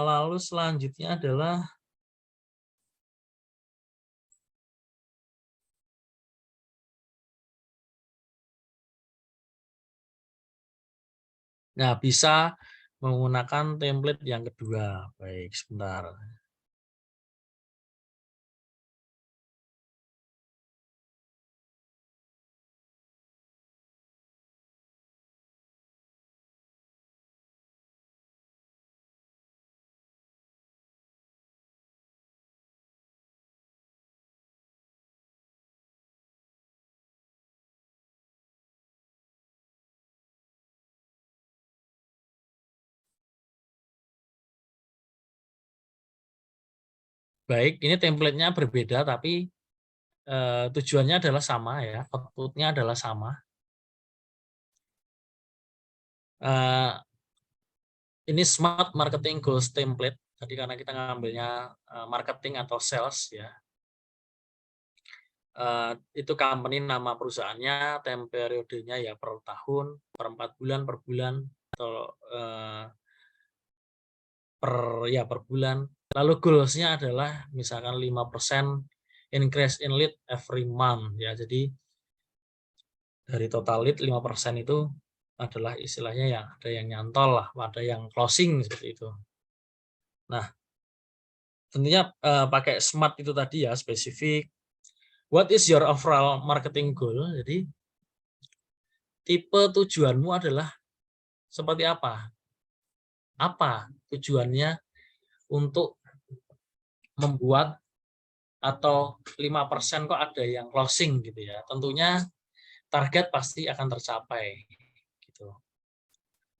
lalu selanjutnya adalah bisa menggunakan template yang kedua. Baik, sebentar. Baik, ini template-nya berbeda tapi tujuannya adalah sama ya, output-nya adalah sama. Ini Smart Marketing Goals Template. Tadi karena kita ngambilnya marketing atau sales ya. Itu company nama perusahaannya, time periodenya ya per tahun, per 4 bulan, per bulan, atau per bulan. Lalu goals-nya adalah misalkan 5% increase in lead every month ya. Jadi dari total lead 5% itu adalah istilahnya yang ada yang nyantol lah, ada yang closing seperti itu. Nah, tentunya pakai SMART itu tadi ya, spesifik. What is your overall marketing goal? Jadi tipe tujuanmu adalah seperti apa? Apa tujuannya untuk membuat atau 5% kok ada yang closing gitu ya. Tentunya target pasti akan tercapai gitu.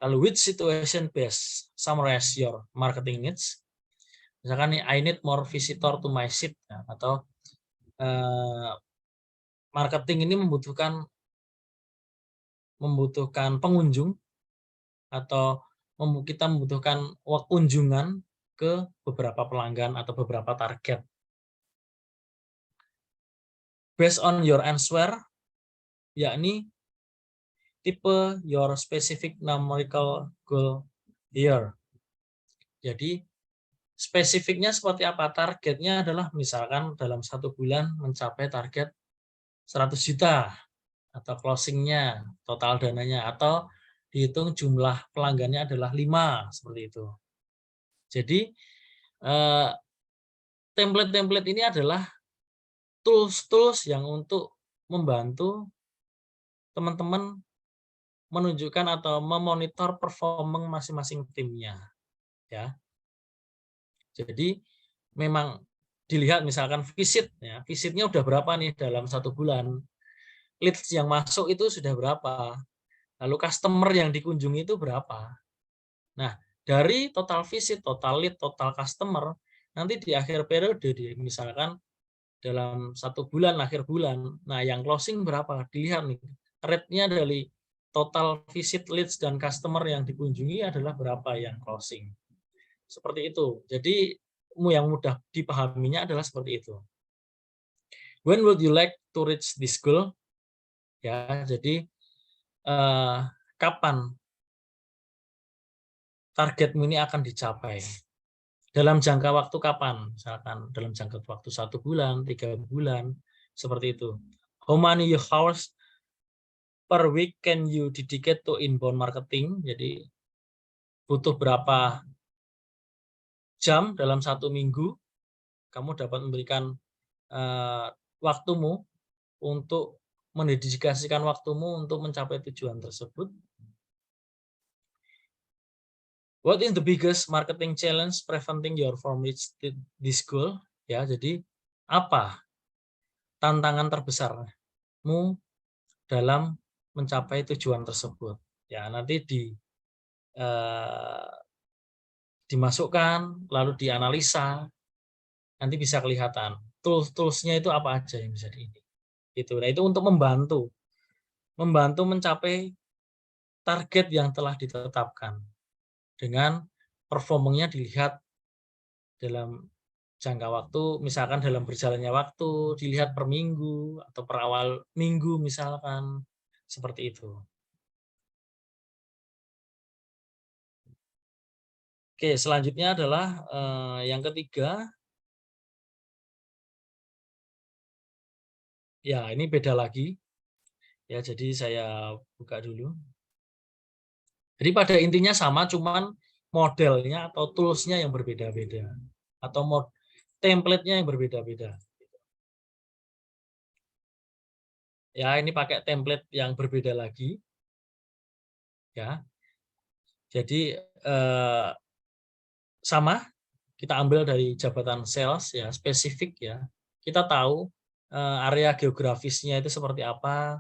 Lalu which situation best summarize your marketing needs? Misalkan nih, I need more visitor to my site ya, atau marketing ini membutuhkan pengunjung atau kita membutuhkan kunjungan ke beberapa pelanggan atau beberapa target. Based on your answer, yakni tipe your specific numerical goal here. Jadi spesifiknya seperti apa? Targetnya adalah misalkan dalam 1 bulan mencapai target 100 juta atau closingnya, total dananya, atau dihitung jumlah pelanggannya adalah 5, seperti itu. Jadi template-template ini adalah tools-tools yang untuk membantu teman-teman menunjukkan atau memonitor performance masing-masing timnya ya. Jadi memang dilihat misalkan visit ya, visitnya udah berapa nih dalam 1 bulan, leads yang masuk itu sudah berapa, lalu customer yang dikunjungi itu berapa. Nah, dari total visit, total lead, total customer, nanti di akhir periode misalkan dalam 1 bulan, akhir bulan, nah yang closing berapa, dilihat nih rate-nya dari total visit, leads, dan customer yang dikunjungi adalah berapa yang closing. Seperti itu. Jadi yang mudah dipahaminya adalah seperti itu. When would you like to reach this goal? Ya, jadi kapan targetmu ini akan dicapai? Dalam jangka waktu kapan? Misalkan dalam jangka waktu 1 bulan, 3 bulan, seperti itu. How many hours per week can you dedicate to inbound marketing? Jadi butuh berapa jam dalam 1 minggu kamu dapat memberikan waktumu untuk mendedikasikan waktumu untuk mencapai tujuan tersebut. What is the biggest marketing challenge preventing your from reach this goal? Ya, jadi apa tantangan terbesarmu dalam mencapai tujuan tersebut? Ya, nanti dimasukkan, lalu dianalisa, nanti bisa kelihatan tools-toolsnya itu apa aja yang bisa itu. Nah, itu untuk membantu mencapai target yang telah ditetapkan dengan performanya dilihat dalam jangka waktu, misalkan dalam berjalannya waktu, dilihat per minggu atau per awal minggu misalkan, seperti itu. Oke, selanjutnya adalah yang ketiga. Ya, ini beda lagi. Ya, jadi saya buka dulu. Jadi pada intinya sama, cuman modelnya atau tools-nya yang berbeda-beda. Atau template-nya yang berbeda-beda. Ya, ini pakai template yang berbeda lagi. Ya. Jadi sama, kita ambil dari jabatan sales ya, spesifik ya. Kita tahu area geografisnya itu seperti apa,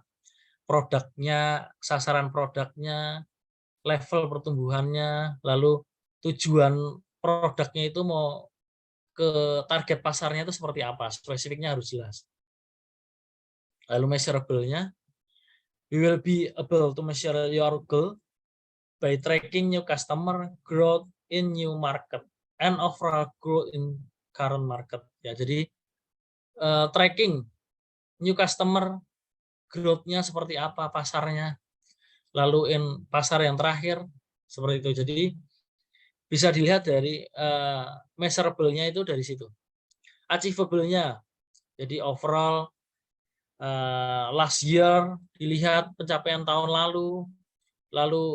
produknya, sasaran produknya, level pertumbuhannya, lalu tujuan produknya itu mau ke target pasarnya itu seperti apa, spesifiknya harus jelas. Lalu measurable-nya, we will be able to measure your goal by tracking new customer growth in new market and overall growth in current market. Ya, jadi tracking new customer growth-nya seperti apa pasarnya, lalu in pasar yang terakhir seperti itu. Jadi bisa dilihat dari measurable-nya itu dari situ. Achievable-nya, jadi overall last year dilihat pencapaian tahun lalu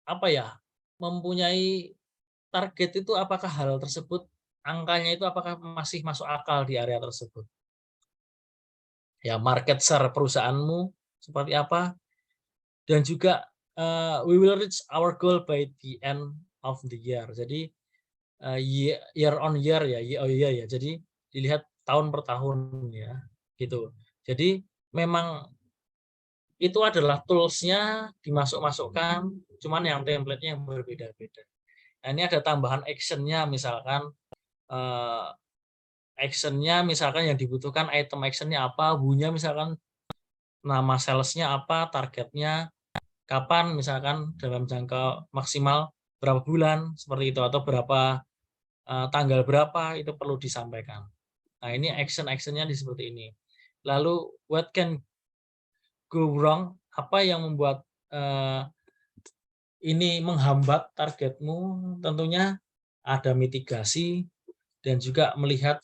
apa ya, mempunyai target itu apakah hal tersebut angkanya itu apakah masih masuk akal di area tersebut. Ya, market share perusahaanmu seperti apa, dan juga we will reach our goal by the end of the year. Jadi year on year ya, ya. Jadi dilihat tahun per tahun ya, gitu. Jadi memang itu adalah tools-nya dimasukkan, cuman yang template-nya yang berbeda-beda. Nah, ini ada tambahan action-nya, misalkan action-nya misalkan yang dibutuhkan item action-nya apa, who-nya misalkan nama sales-nya apa, targetnya kapan, misalkan dalam jangka maksimal berapa bulan seperti itu, atau berapa tanggal berapa itu perlu disampaikan. Nah, ini action-actionnya seperti ini. Lalu what can go wrong, apa yang membuat ini menghambat targetmu, tentunya ada mitigasi dan juga melihat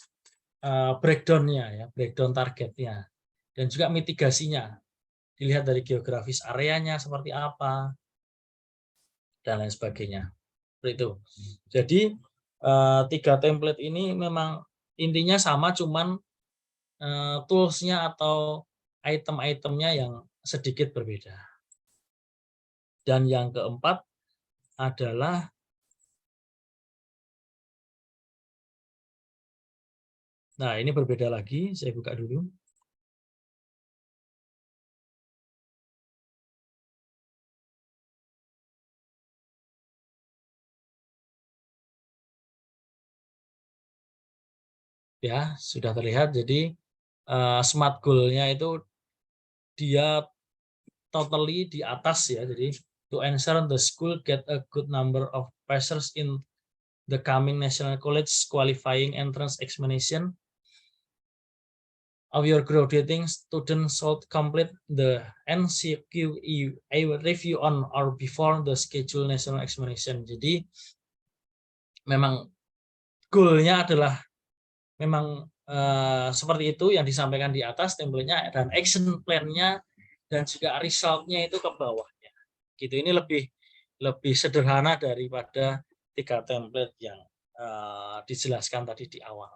breakdown-nya ya, breakdown targetnya, dan juga mitigasinya dilihat dari geografis areanya seperti apa dan lain sebagainya. Seperti itu. Jadi 3 template ini memang intinya sama, cuman tools-nya atau item-itemnya yang sedikit berbeda. Dan yang keempat adalah nah, ini berbeda lagi, saya buka dulu. Ya, sudah terlihat. Jadi SMART goal-nya itu dia totally di atas ya. Jadi to ensure the school get a good number of passers in the coming National College qualifying entrance examination of your graduating students should complete the NCQE review on or before the scheduled national examination. Jadi memang goal-nya adalah memang seperti itu yang disampaikan di atas template-nya, dan action plan-nya dan juga result-nya itu ke bawahnya. Gitu, ini lebih sederhana daripada 3 template yang dijelaskan tadi di awal.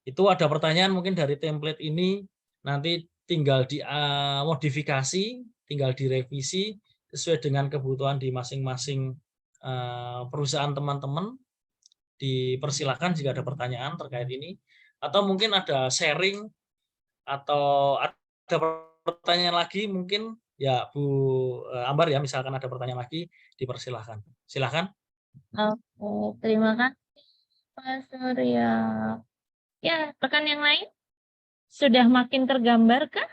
Itu ada pertanyaan mungkin dari template ini, nanti tinggal dimodifikasi, tinggal direvisi sesuai dengan kebutuhan di masing-masing perusahaan teman-teman, dipersilahkan jika ada pertanyaan terkait ini, atau mungkin ada sharing atau ada pertanyaan lagi mungkin ya Bu Ambar ya, misalkan ada pertanyaan lagi dipersilahkan. Silakan. Oke, terima kasih Pak Surya. Ya, rekan yang lain sudah makin tergambar kah?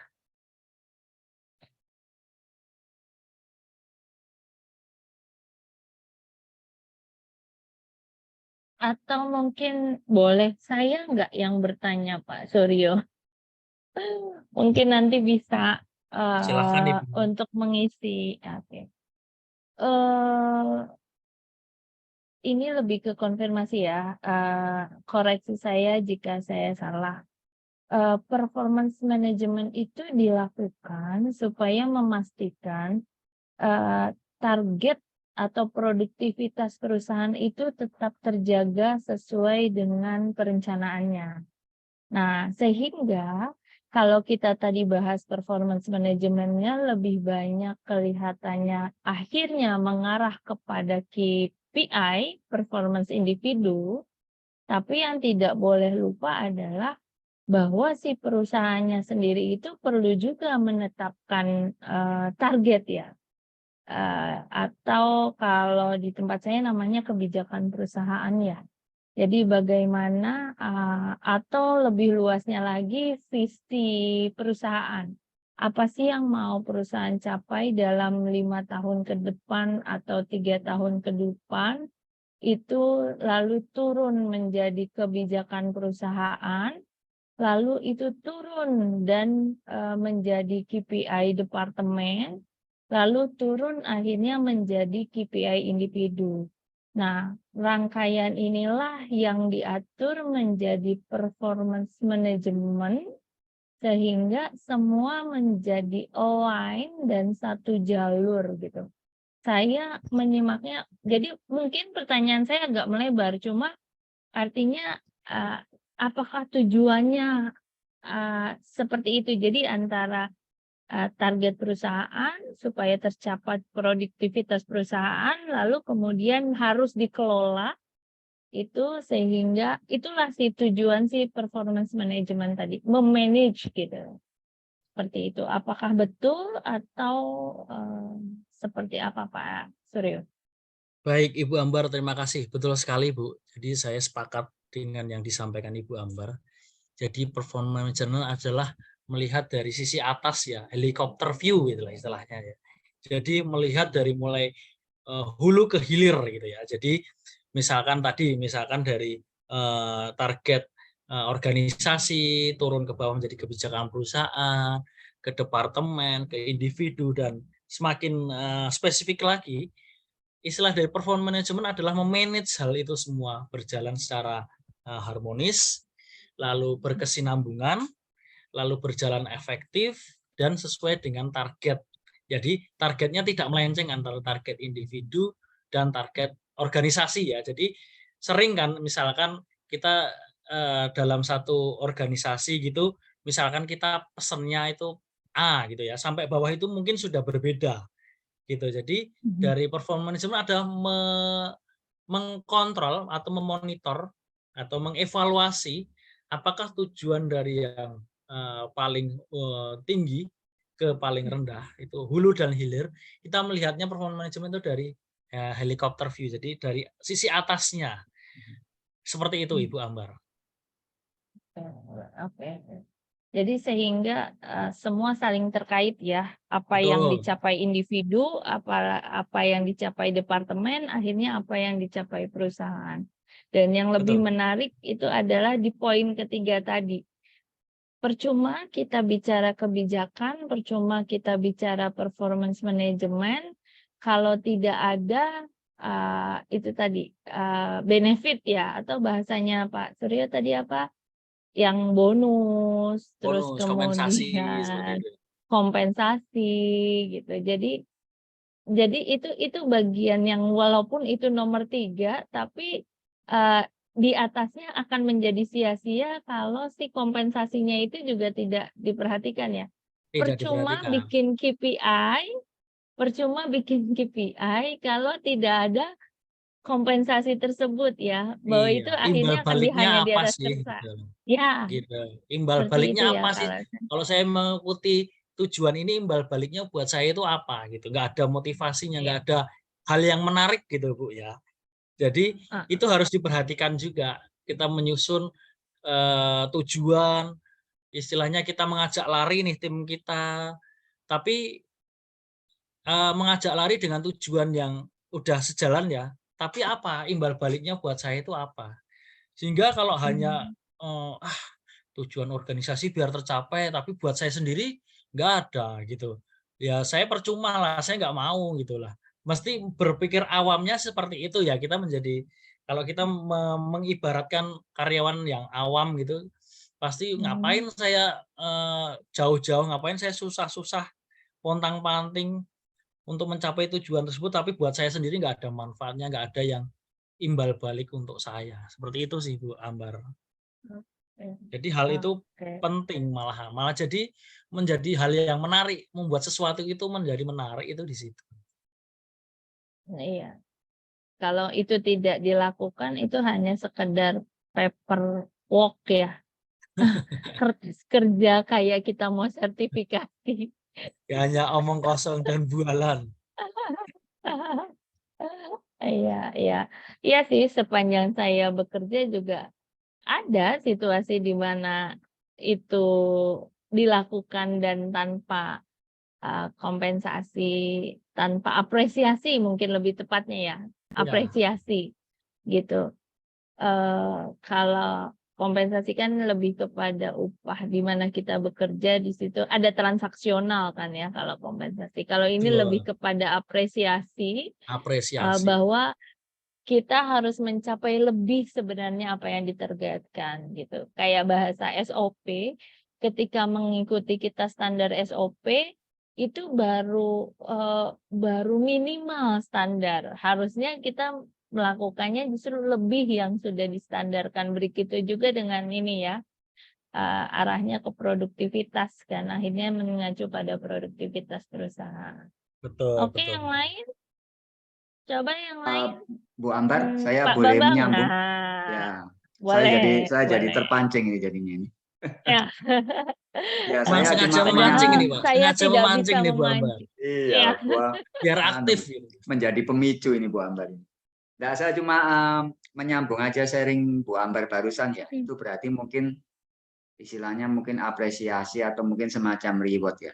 Atau mungkin boleh saya nggak yang bertanya Pak Suryo? Mungkin nanti bisa Silakan Ibu. untuk mengisi. Oke. Eh, ini lebih ke konfirmasi ya. Koreksi saya jika saya salah. Performance management itu dilakukan supaya memastikan target atau produktivitas perusahaan itu tetap terjaga sesuai dengan perencanaannya. Nah, sehingga kalau kita tadi bahas performance manajemennya lebih banyak kelihatannya akhirnya mengarah kepada KPI, performance individu, tapi yang tidak boleh lupa adalah bahwa si perusahaannya sendiri itu perlu juga menetapkan target ya. Atau kalau di tempat saya namanya kebijakan perusahaan ya. Jadi bagaimana atau lebih luasnya lagi visi perusahaan. Apa sih yang mau perusahaan capai dalam 5 tahun ke depan atau 3 tahun ke depan, itu lalu turun menjadi kebijakan perusahaan, lalu itu turun dan menjadi KPI departemen, lalu turun akhirnya menjadi KPI individu. Nah, rangkaian inilah yang diatur menjadi performance management sehingga semua menjadi align dan satu jalur gitu. Saya menyimaknya, jadi mungkin pertanyaan saya agak melebar, cuma artinya apakah tujuannya seperti itu? Jadi antara target perusahaan supaya tercapai produktivitas perusahaan, lalu kemudian harus dikelola itu sehingga itulah si tujuan si performance management tadi, memanage gitu. Seperti itu. Apakah betul atau seperti apa Pak Suryo? Baik Ibu Ambar, terima kasih. Betul sekali Bu. Jadi saya sepakat dengan yang disampaikan Ibu Ambar. Jadi performance management adalah melihat dari sisi atas ya, helikopter view itulah istilahnya ya. Jadi melihat dari mulai hulu ke hilir gitu ya. Jadi misalkan dari target organisasi turun ke bawah menjadi kebijakan perusahaan, ke departemen, ke individu, dan semakin spesifik lagi, istilah dari performance management adalah memanage hal itu semua berjalan secara harmonis, lalu berkesinambungan, lalu berjalan efektif dan sesuai dengan target. Jadi targetnya tidak melenceng antara target individu dan target organisasi ya. Jadi sering kan misalkan kita dalam satu organisasi gitu, misalkan kita pesennya itu A gitu ya, sampai bawah itu mungkin sudah berbeda gitu. Jadi dari performance management ada mengkontrol atau memonitor atau mengevaluasi apakah tujuan dari yang paling tinggi ke paling rendah itu hulu dan hilir, kita melihatnya performance management itu dari helikopter view, jadi dari sisi atasnya. Seperti itu Ibu Ambar. Oke. Jadi sehingga semua saling terkait ya, apa yang Betul. dicapai individu, apa yang dicapai departemen, akhirnya apa yang dicapai perusahaan. Dan yang lebih Betul. menarik itu adalah di poin ketiga tadi. Percuma kita bicara kebijakan, percuma kita bicara performance management, kalau tidak ada itu tadi benefit ya, atau bahasanya Pak Suryo tadi apa? Yang bonus, terus Bonus, kompensasi seperti kemudian itu. kompensasi gitu. Jadi itu bagian yang walaupun itu nomor 3, tapi di atasnya akan menjadi sia-sia kalau si kompensasinya itu juga tidak diperhatikan ya. Tidak Percuma diperhatikan. bikin KPI kalau tidak ada kompensasi tersebut ya, bahwa itu Iya, imbal akhirnya akan baliknya hanya di apa atas sih kertas. gitu. Ya, Gitu. Imbal seperti itu baliknya ya apa sih? kalau saya. Kalau saya mengikuti tujuan ini, imbal baliknya buat saya itu apa gitu. Nggak ada motivasinya, Iya. nggak ada hal yang menarik gitu Bu ya. Jadi itu harus diperhatikan juga. Kita menyusun tujuan, istilahnya kita mengajak lari nih tim kita, tapi mengajak lari dengan tujuan yang udah sejalan ya, tapi apa imbal baliknya buat saya itu apa? Sehingga kalau hanya tujuan organisasi biar tercapai, tapi buat saya sendiri nggak ada gitu. Ya saya percuma lah, saya nggak mau gitu lah. Mesti berpikir awamnya seperti itu ya, kita menjadi kalau kita mengibaratkan karyawan yang awam gitu, pasti ngapain saya jauh-jauh, ngapain saya susah-susah pontang-panting untuk mencapai tujuan tersebut, tapi buat saya sendiri nggak ada manfaatnya, nggak ada yang imbal balik untuk saya. Seperti itu sih Bu Ambar. Jadi hal itu penting malah jadi menjadi hal yang menarik, membuat sesuatu itu menjadi menarik itu di situ. Iya. Kalau itu tidak dilakukan itu hanya sekedar paperwork ya. Kerja kayak kita mau sertifikasi. Ya, hanya omong kosong dan bualan. Iya, iya. Iya sih sepanjang saya bekerja juga ada situasi di mana itu dilakukan dan tanpa kompensasi, tanpa apresiasi mungkin lebih tepatnya ya, apresiasi gitu. Kalau kompensasi kan lebih kepada upah di mana kita bekerja di situ ada transaksional kan ya kalau kompensasi. Kalau ini lebih kepada apresiasi, bahwa kita harus mencapai lebih sebenarnya apa yang ditargetkan gitu. Kayak bahasa SOP, ketika mengikuti kita standar SOP itu baru minimal standar. Harusnya kita melakukannya justru lebih yang sudah distandarkan. Begitu juga dengan ini ya, arahnya ke produktivitas kan. Akhirnya mengacu pada produktivitas perusahaan. Betul, Oke, betul. yang lain? Coba yang lain. Bu Ambar, saya Pak boleh Bambang. menyambung? Nah, Ya, boleh. saya jadi boleh. terpancing ini jadinya ini. Ya. Ya, Memang saya sengaja cuma memancing ini Pak, Saya sengaja tidak memancing bisa nih Bu Ambar. memancing. Iya, Biar aktif gitu. menjadi pemicu ini Bu Ambar ini. Nah, saya cuma menyambung aja sharing Bu Ambar barusan ya. Itu berarti mungkin istilahnya mungkin apresiasi atau mungkin semacam reward ya.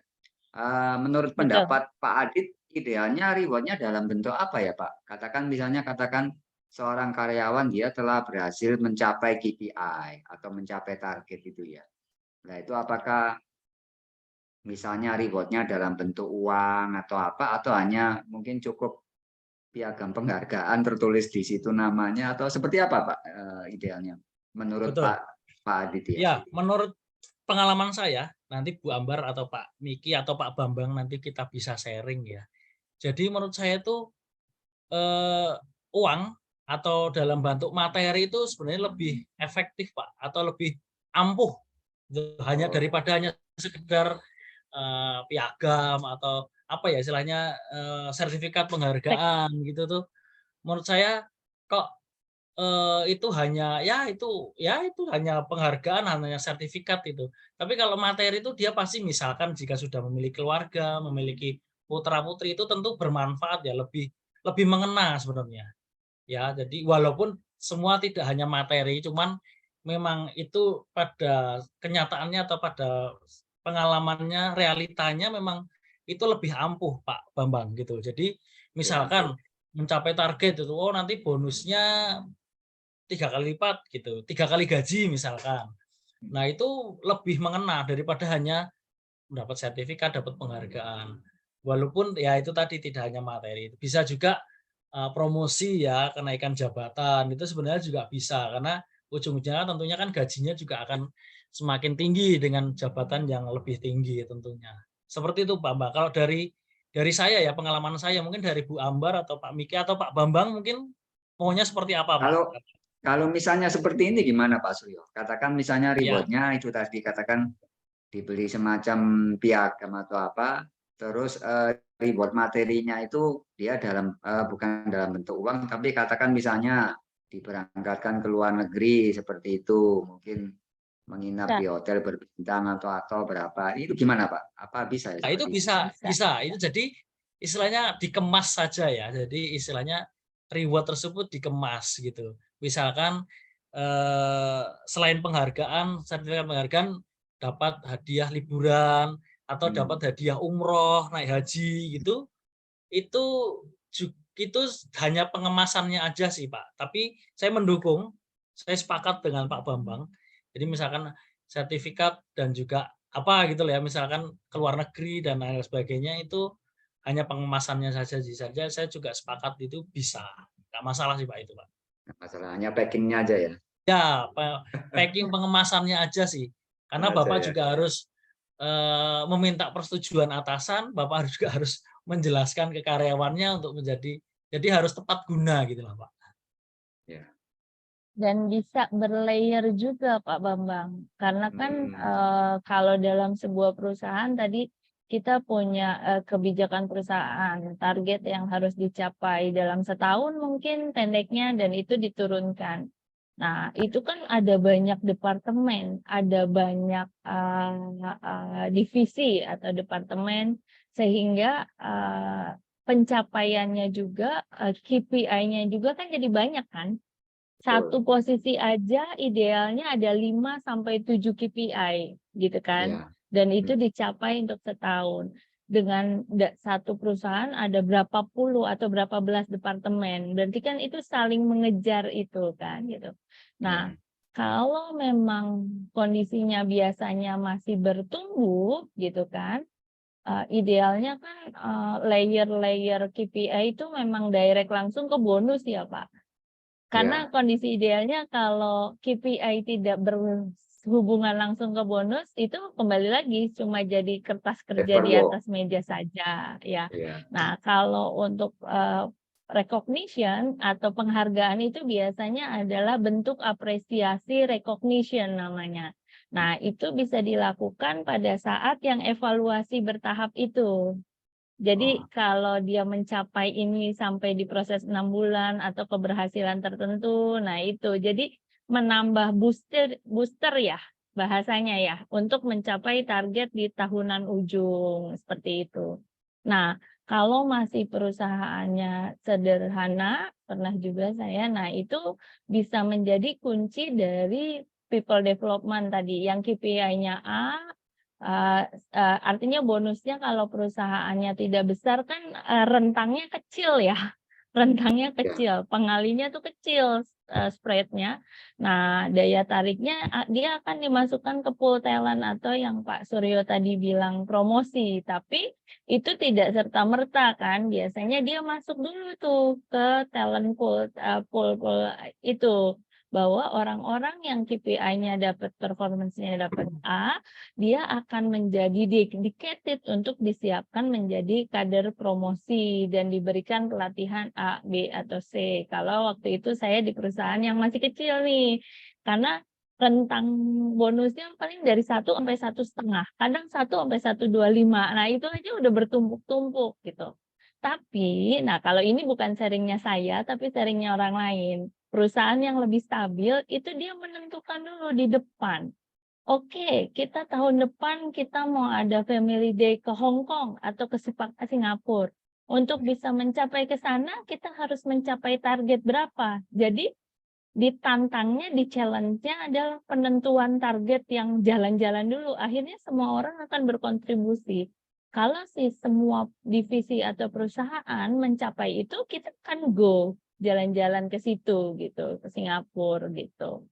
Menurut pendapat Pak Adit, idealnya rewardnya dalam bentuk apa ya Pak? Katakan seorang karyawan dia telah berhasil mencapai KPI atau mencapai target itu ya. Nah itu apakah misalnya rewardnya dalam bentuk uang atau apa, atau hanya mungkin cukup piagam penghargaan tertulis di situ namanya, atau seperti apa Pak idealnya menurut Betul. Pak Adit ya? Ya, menurut pengalaman saya, nanti Bu Ambar atau Pak Miki atau Pak Bambang nanti kita bisa sharing ya. Jadi menurut saya itu uang atau dalam bentuk materi itu sebenarnya lebih efektif Pak, atau lebih ampuh hanya daripada hanya sekedar piagam atau apa ya istilahnya sertifikat penghargaan gitu tuh. Menurut saya kok itu hanya itu hanya penghargaan, hanya sertifikat itu. Tapi kalau materi itu dia pasti misalkan jika sudah memiliki keluarga, memiliki putra-putri itu tentu bermanfaat ya, lebih mengena sebenarnya. Ya, jadi walaupun semua tidak hanya materi, cuman memang itu pada kenyataannya atau pada pengalamannya, realitanya memang itu lebih ampuh Pak Bambang gitu. Jadi misalkan mencapai target itu, oh nanti bonusnya 3 kali lipat gitu, 3 kali gaji misalkan. Nah itu lebih mengena daripada hanya mendapat sertifikat, dapat penghargaan. Walaupun ya itu tadi tidak hanya materi, bisa juga promosi ya, kenaikan jabatan itu sebenarnya juga bisa karena ujung-ujungnya tentunya kan gajinya juga akan semakin tinggi dengan jabatan yang lebih tinggi tentunya. Seperti itu Pak Mbak. Kalau dari saya ya pengalaman saya, mungkin dari Bu Ambar atau Pak Miki atau Pak Bambang mungkin maunya seperti apa Pak? Kalau misalnya seperti ini gimana Pak Suryo? Katakan misalnya rewardnya itu tadi katakan dibeli semacam piagam atau apa, Terus reward materinya itu dia bukan dalam bentuk uang, tapi katakan misalnya diberangkatkan ke luar negeri seperti itu, mungkin menginap Bisa. di hotel berbintang atau berapa. Itu gimana Pak? Apa bisa ya Nah, itu seperti itu? bisa. Itu jadi istilahnya dikemas saja ya. Jadi istilahnya reward tersebut dikemas gitu. Misalkan selain penghargaan, sertifikat penghargaan dapat hadiah liburan atau dapat hadiah umroh, naik haji gitu. Itu hanya pengemasannya aja sih Pak. Tapi saya mendukung, saya sepakat dengan Pak Bambang. Jadi misalkan sertifikat dan juga apa gitu ya, misalkan ke luar negeri dan lain sebagainya itu hanya pengemasannya saja sih. Saya juga sepakat itu bisa. Nggak masalah sih Pak itu Pak. Masalahnya packingnya aja ya. Ya, packing pengemasannya aja sih. Karena Aja Bapak ya. juga harus meminta persetujuan atasan, Bapak juga harus menjelaskan ke karyawannya untuk jadi harus tepat guna gitu lah Pak. Ya. Dan bisa berlayer juga Pak Bambang. Karena kan kalau dalam sebuah perusahaan tadi kita punya kebijakan perusahaan, target yang harus dicapai dalam setahun mungkin pendeknya dan itu diturunkan. Nah, itu kan ada banyak departemen, ada banyak divisi atau departemen sehingga pencapaiannya juga KPI-nya juga kan jadi banyak kan. Satu posisi aja idealnya ada 5 sampai 7 KPI gitu kan. Ya. Dan itu dicapai untuk setahun. Dengan satu perusahaan ada berapa puluh atau berapa belas departemen. Berarti kan itu saling mengejar itu kan gitu. Nah, kalau memang kondisinya biasanya masih bertumbuh gitu kan, idealnya kan layer-layer KPI itu memang direct langsung ke bonus ya Pak. Karena kondisi idealnya kalau KPI tidak berhubungan langsung ke bonus, itu kembali lagi cuma jadi kertas kerja di atas meja saja ya. Nah, kalau untuk recognition atau penghargaan itu biasanya adalah bentuk apresiasi recognition namanya. Nah, itu bisa dilakukan pada saat yang evaluasi bertahap itu. Jadi kalau dia mencapai ini sampai di proses 6 bulan atau keberhasilan tertentu, nah itu. Jadi menambah booster ya bahasanya ya untuk mencapai target di tahunan ujung seperti itu. Nah, kalau masih perusahaannya sederhana, pernah juga saya, nah itu bisa menjadi kunci dari people development tadi yang KPI-nya A. Artinya bonusnya kalau perusahaannya tidak besar kan rentangnya kecil ya, rentangnya kecil, pengalinya tuh kecil spreadnya. Nah, daya tariknya dia akan dimasukkan ke pool talent atau yang Pak Suryo tadi bilang promosi, tapi itu tidak serta-merta kan, biasanya dia masuk dulu tuh ke talent pool itu. Bahwa orang-orang yang KPI-nya dapat performance-nya dapat A, dia akan menjadi dedicated untuk disiapkan menjadi kader promosi dan diberikan pelatihan A, B, atau C. Kalau waktu itu saya di perusahaan yang masih kecil nih, karena rentang bonusnya paling dari 1 sampai 1,5, kadang 1 sampai 1,25. Nah itu aja udah bertumpuk-tumpuk gitu. Tapi, nah kalau ini bukan sharingnya saya, tapi sharingnya orang lain. Perusahaan yang lebih stabil itu dia menentukan dulu di depan. Oke, kita tahun depan kita mau ada family day ke Hong Kong atau ke Singapura. Untuk bisa mencapai ke sana, kita harus mencapai target berapa. Jadi, ditantangnya, di challenge-nya adalah penentuan target yang jalan-jalan dulu. Akhirnya semua orang akan berkontribusi. Kalau semua divisi atau perusahaan mencapai itu, kita akan go jalan-jalan ke situ gitu, ke Singapura gitu.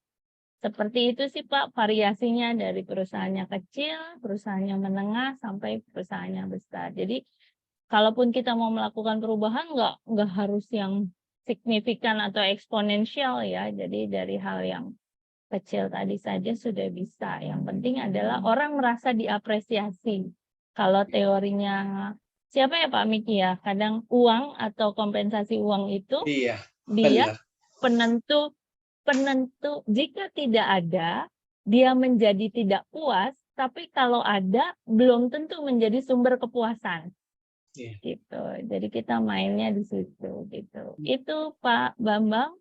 Seperti itu sih Pak, variasinya dari perusahaannya kecil, perusahaannya menengah, sampai perusahaannya besar. Jadi kalaupun kita mau melakukan perubahan nggak harus yang signifikan atau eksponensial ya. Jadi dari hal yang kecil tadi saja sudah bisa. Yang penting adalah orang merasa diapresiasi. Kalau teorinya siapa ya Pak Miki ya? Kadang uang atau kompensasi uang itu dia penentu jika tidak ada, dia menjadi tidak puas, tapi kalau ada belum tentu menjadi sumber kepuasan. Iya. Gitu. Jadi kita mainnya di situ gitu. Itu Pak Bambang.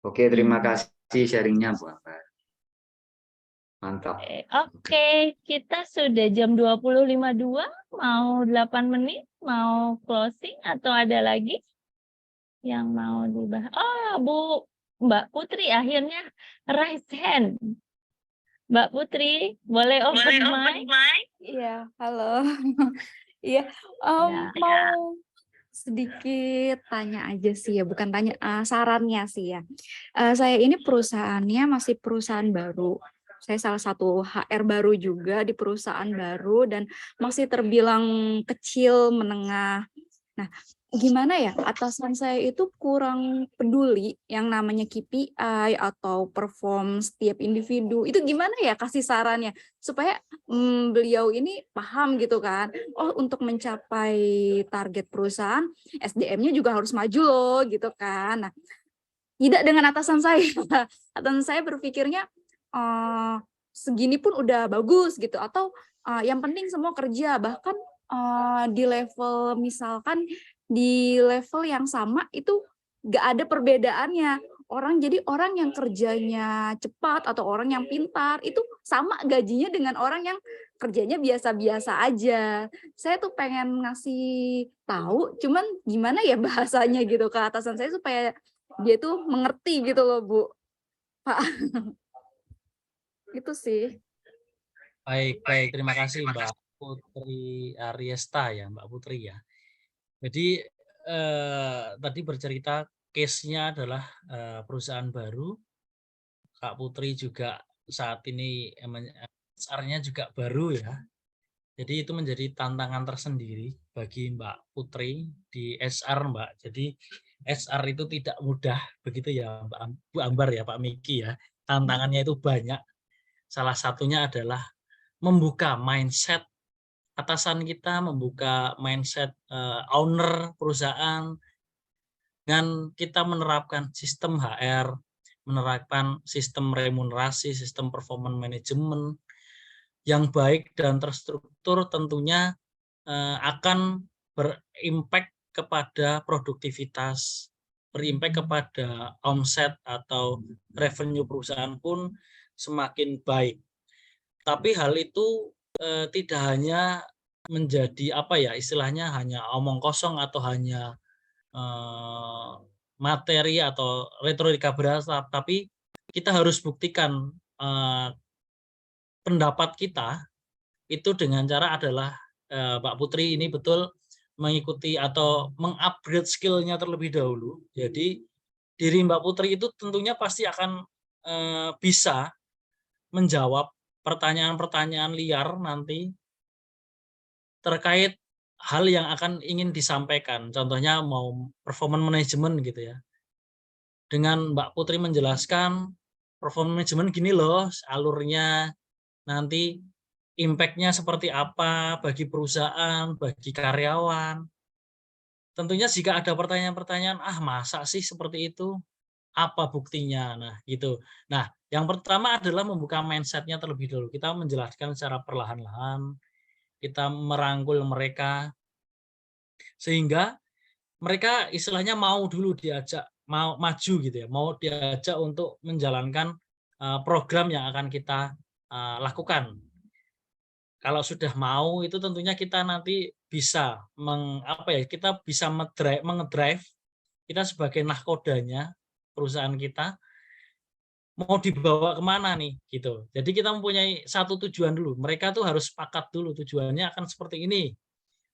Oke, terima kasih sharingnya Bu Ambar. Mantap. Oke, kita sudah jam 20.52, mau 8 menit, mau closing atau ada lagi yang mau dibahas? Oh, Mbak Putri akhirnya raise hand. Mbak Putri, boleh open mic? Iya, halo. Iya, Ya. mau sedikit tanya aja sih ya, bukan tanya, sarannya sih ya. Saya ini perusahaannya masih perusahaan baru. Saya salah satu HR baru juga di perusahaan baru dan masih terbilang kecil, menengah. Nah, gimana ya, atasan saya itu kurang peduli yang namanya KPI atau perform setiap individu. Itu gimana ya kasih sarannya supaya beliau ini paham gitu kan. Oh, untuk mencapai target perusahaan, SDM-nya juga harus maju loh gitu kan. Nah, tidak dengan atasan saya. Atasan saya berpikirnya segini pun udah bagus gitu, atau yang penting semua kerja, bahkan di level misalkan di level yang sama itu nggak ada perbedaannya. Jadi orang yang kerjanya cepat atau orang yang pintar itu sama gajinya dengan orang yang kerjanya biasa-biasa aja. Saya tuh pengen ngasih tahu, cuman gimana ya bahasanya gitu ke atasan saya supaya dia tuh mengerti gitu loh, Bu. Pak. Itu sih. Baik, terima kasih Mbak Putri Ariesta ya, Mbak Putri ya. Jadi tadi bercerita case-nya adalah perusahaan baru. Kak Putri juga saat ini HR-nya juga baru ya. Jadi itu menjadi tantangan tersendiri bagi Mbak Putri di HR, Mbak. Jadi HR itu tidak mudah begitu ya, Bu Ambar ya, Pak Miki ya. Tantangannya itu banyak. Salah satunya adalah membuka mindset atasan kita, membuka mindset owner perusahaan dengan kita menerapkan sistem HR, menerapkan sistem remunerasi, sistem performance management yang baik dan terstruktur tentunya akan berimpact kepada produktivitas, berimpact kepada omset atau revenue perusahaan pun semakin baik. Tapi hal itu tidak hanya menjadi apa ya istilahnya hanya omong kosong atau hanya materi atau retorika berasal, tapi kita harus buktikan pendapat kita itu dengan cara adalah Mbak Putri ini betul mengikuti atau mengupgrade skill-nya terlebih dahulu. Jadi diri Mbak Putri itu tentunya pasti akan bisa menjawab pertanyaan-pertanyaan liar nanti terkait hal yang akan ingin disampaikan. Contohnya mau performance management gitu ya. Dengan Mbak Putri menjelaskan performance management gini loh alurnya, nanti impact-nya seperti apa bagi perusahaan, bagi karyawan. Tentunya jika ada pertanyaan-pertanyaan, masa sih seperti itu? Apa buktinya? Nah, gitu. Nah, yang pertama adalah membuka mindset-nya terlebih dahulu. Kita menjelaskan secara perlahan-lahan, kita merangkul mereka, sehingga mereka istilahnya mau dulu diajak, mau maju gitu ya, mau diajak untuk menjalankan program yang akan kita lakukan. Kalau sudah mau itu tentunya kita nanti bisa kita bisa mengedrive kita sebagai nahkodanya perusahaan kita mau dibawa kemana nih gitu. Jadi kita mempunyai satu tujuan dulu. Mereka tuh harus sepakat dulu tujuannya akan seperti ini.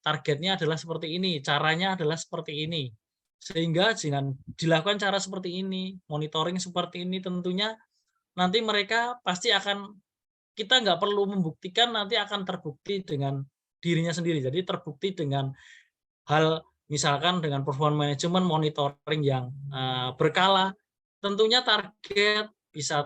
Targetnya adalah seperti ini, caranya adalah seperti ini. Sehingga dengan dilakukan cara seperti ini, monitoring seperti ini tentunya nanti mereka pasti akan kita nggak perlu membuktikan, nanti akan terbukti dengan dirinya sendiri. Jadi terbukti dengan hal misalkan dengan performance management monitoring yang berkala, tentunya target bisa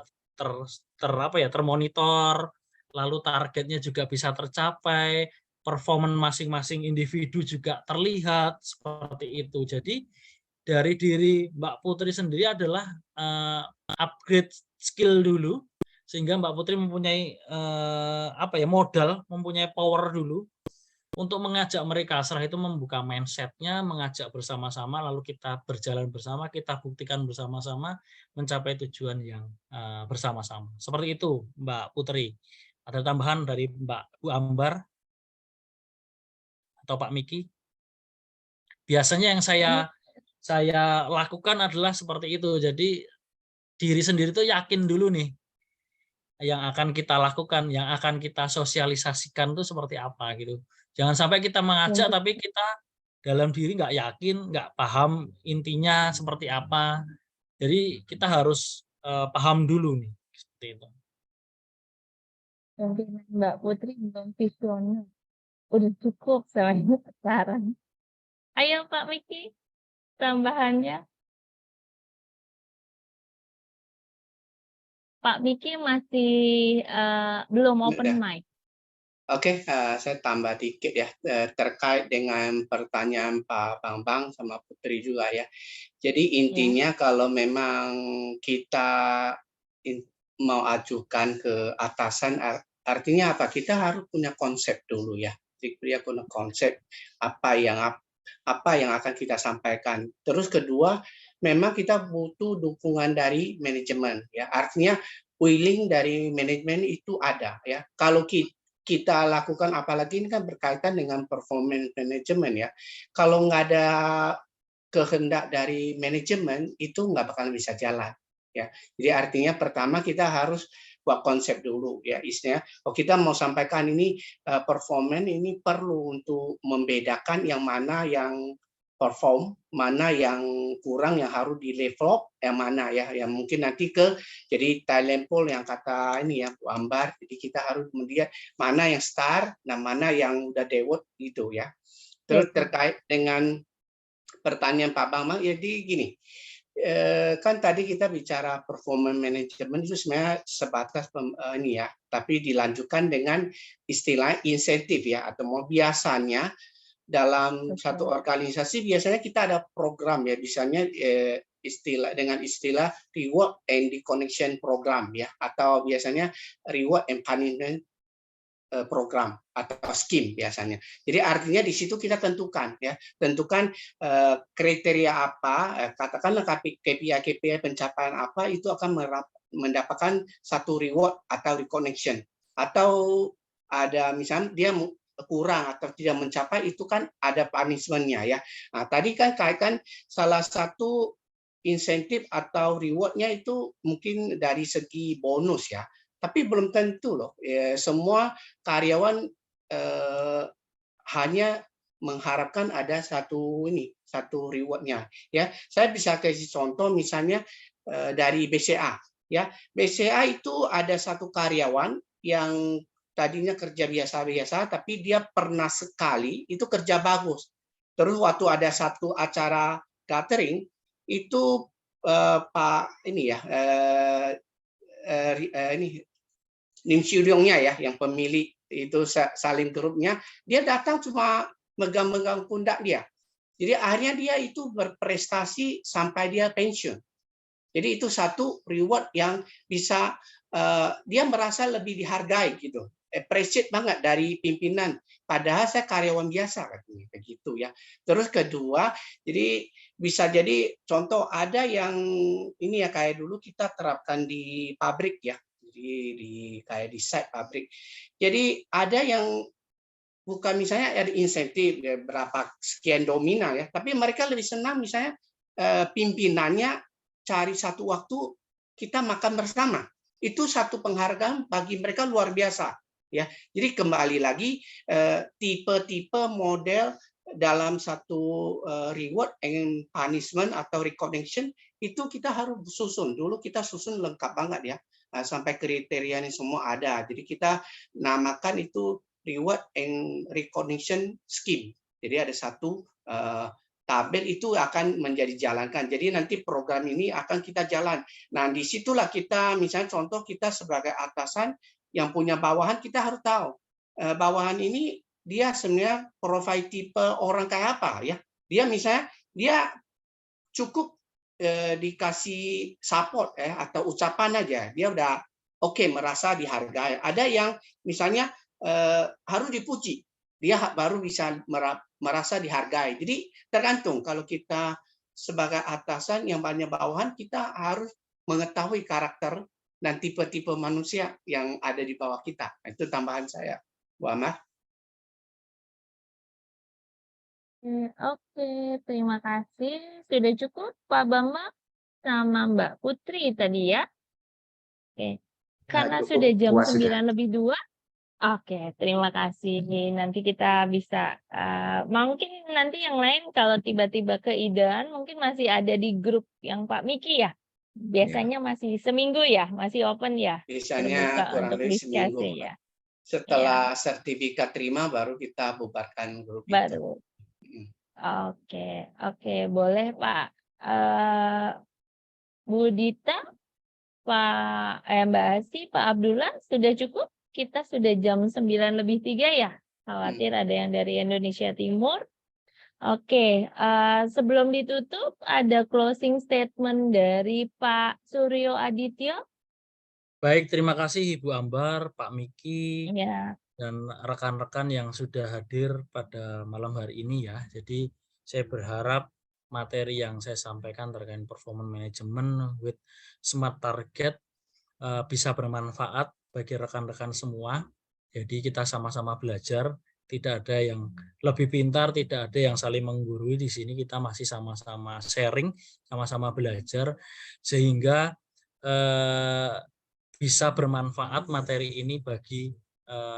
termonitor, lalu targetnya juga bisa tercapai, performance masing-masing individu juga terlihat seperti itu. Jadi dari diri Mbak Putri sendiri adalah upgrade skill dulu, sehingga Mbak Putri mempunyai modal, mempunyai power dulu untuk mengajak mereka. Setelah itu membuka mindset-nya, mengajak bersama-sama, lalu kita berjalan bersama, kita buktikan bersama-sama mencapai tujuan yang bersama-sama. Seperti itu, Mbak Putri. Ada tambahan dari Bu Ambar atau Pak Miki? Biasanya yang saya lakukan adalah seperti itu. Jadi diri sendiri tuh yakin dulu nih yang akan kita lakukan, yang akan kita sosialisasikan tuh seperti apa gitu. Jangan sampai kita mengajak tapi kita dalam diri nggak yakin, nggak paham intinya seperti apa. Jadi kita harus paham dulu nih, seperti itu. Mungkin Mbak Putri belum visioner. Udah cukup sama saran. Ayo Pak Miki, tambahannya. Pak Miki masih belum open mic. Oke, saya tambah dikit ya terkait dengan pertanyaan Pak Bambang sama Putri juga ya. Jadi intinya kalau memang kita mau ajukan ke atasan, artinya apa? Kita harus punya konsep dulu ya. Jadi dia punya konsep apa yang akan kita sampaikan. Terus kedua, memang kita butuh dukungan dari manajemen ya. Artinya willing dari manajemen itu ada ya. Kalau kita lakukan, apalagi ini kan berkaitan dengan performance management ya. Kalau nggak ada kehendak dari manajemen itu nggak bakal bisa jalan ya. Jadi artinya pertama kita harus buat konsep dulu ya, istilahnya kita mau sampaikan ini performance ini perlu untuk membedakan yang mana yang perform, mana yang kurang yang harus di develop, yang mana ya, yang mungkin nanti jadi talent pool yang kata ini ya Bu Ambar. Jadi kita harus melihat mana yang star, nah mana yang udah develop gitu ya. Terus terkait dengan pertanyaan Pak Bambang, jadi gini, kan tadi kita bicara performance management itu sebenarnya sebatas ini ya, tapi dilanjutkan dengan istilah insentif ya, atau biasanya dalam satu organisasi biasanya kita ada program ya, misalnya dengan istilah reward and connection program ya, atau biasanya reward and punishment program atau scheme biasanya. Jadi artinya di situ kita tentukan kriteria apa, katakanlah KPI pencapaian apa itu akan mendapatkan satu reward atau reconnection, atau ada misalnya dia kurang atau tidak mencapai itu kan ada punishment-nya ya. Nah, tadi kan kaitan salah satu insentif atau reward-nya itu mungkin dari segi bonus ya. Tapi belum tentu loh. Semua karyawan hanya mengharapkan ada satu reward-nya ya. Saya bisa kasih contoh misalnya dari BCA ya. BCA itu ada satu karyawan yang tadinya kerja biasa-biasa, tapi dia pernah sekali itu kerja bagus. Terus waktu ada satu acara gathering itu Pak ini ya Nim Syuriongnya ya, yang pemilik itu Salim Grupnya, dia datang cuma megang-megang pundak dia. Jadi akhirnya dia itu berprestasi sampai dia pensiun. Jadi itu satu reward yang bisa dia merasa lebih dihargai gitu. Appreciate banget dari pimpinan, padahal saya karyawan biasa katanya begitu ya. Terus kedua, jadi bisa jadi contoh ada yang ini ya, kayak dulu kita terapkan di pabrik ya, jadi kayak di site pabrik. Jadi ada yang bukan misalnya ada insentif ya, berapa sekian nominal ya, tapi mereka lebih senang misalnya pimpinannya cari satu waktu kita makan bersama. Itu satu penghargaan bagi mereka luar biasa. Ya, jadi kembali lagi tipe-tipe model dalam satu reward and punishment atau recognition itu kita harus susun dulu, kita susun lengkap banget ya, sampai kriterianya semua ada. Jadi kita namakan itu reward and recognition scheme. Jadi ada satu tabel itu akan menjadi jalankan. Jadi nanti program ini akan kita jalan. Nah disitulah kita misalnya contoh kita sebagai atasan yang punya bawahan, kita harus tahu bawahan ini dia sebenarnya profil tipe orang kayak apa ya. Dia misalnya dia cukup dikasih support atau ucapan aja, dia udah merasa dihargai. Ada yang misalnya harus dipuji, dia baru bisa merasa dihargai. Jadi tergantung, kalau kita sebagai atasan yang banyak bawahan, kita harus mengetahui karakter dan tipe-tipe manusia yang ada di bawah kita. Itu tambahan saya, Bu Amar. Oke, terima kasih. Sudah cukup Pak Bambang sama Mbak Putri tadi ya. Oke. Karena cukup sudah jam puas sudah. 9:02. Oke, terima kasih. Nanti kita bisa mungkin nanti yang lain kalau tiba-tiba keidean mungkin masih ada di grup yang Pak Miki ya. Biasanya masih seminggu ya, masih open ya, Biasanya terbuka kurang untuk lebih seminggu. diskusi ya. Setelah sertifikat terima baru kita bubarkan grup itu. Baru. Oke, boleh Pak. Bu Dita, Mbak Asi, Pak Abdullah, sudah cukup? Kita sudah jam 9:03 ya. Khawatir ada yang dari Indonesia Timur. Oke, sebelum ditutup ada closing statement dari Pak Suryo Adityo. Baik, terima kasih Ibu Ambar, Pak Miki, Ya. dan rekan-rekan yang sudah hadir pada malam hari ini ya. Jadi saya berharap materi yang saya sampaikan terkait performance management with smart target bisa bermanfaat bagi rekan-rekan semua. Jadi kita sama-sama belajar, tidak ada yang lebih pintar, tidak ada yang saling menggurui. Di sini kita masih sama-sama sharing, sama-sama belajar, sehingga bisa bermanfaat materi ini bagi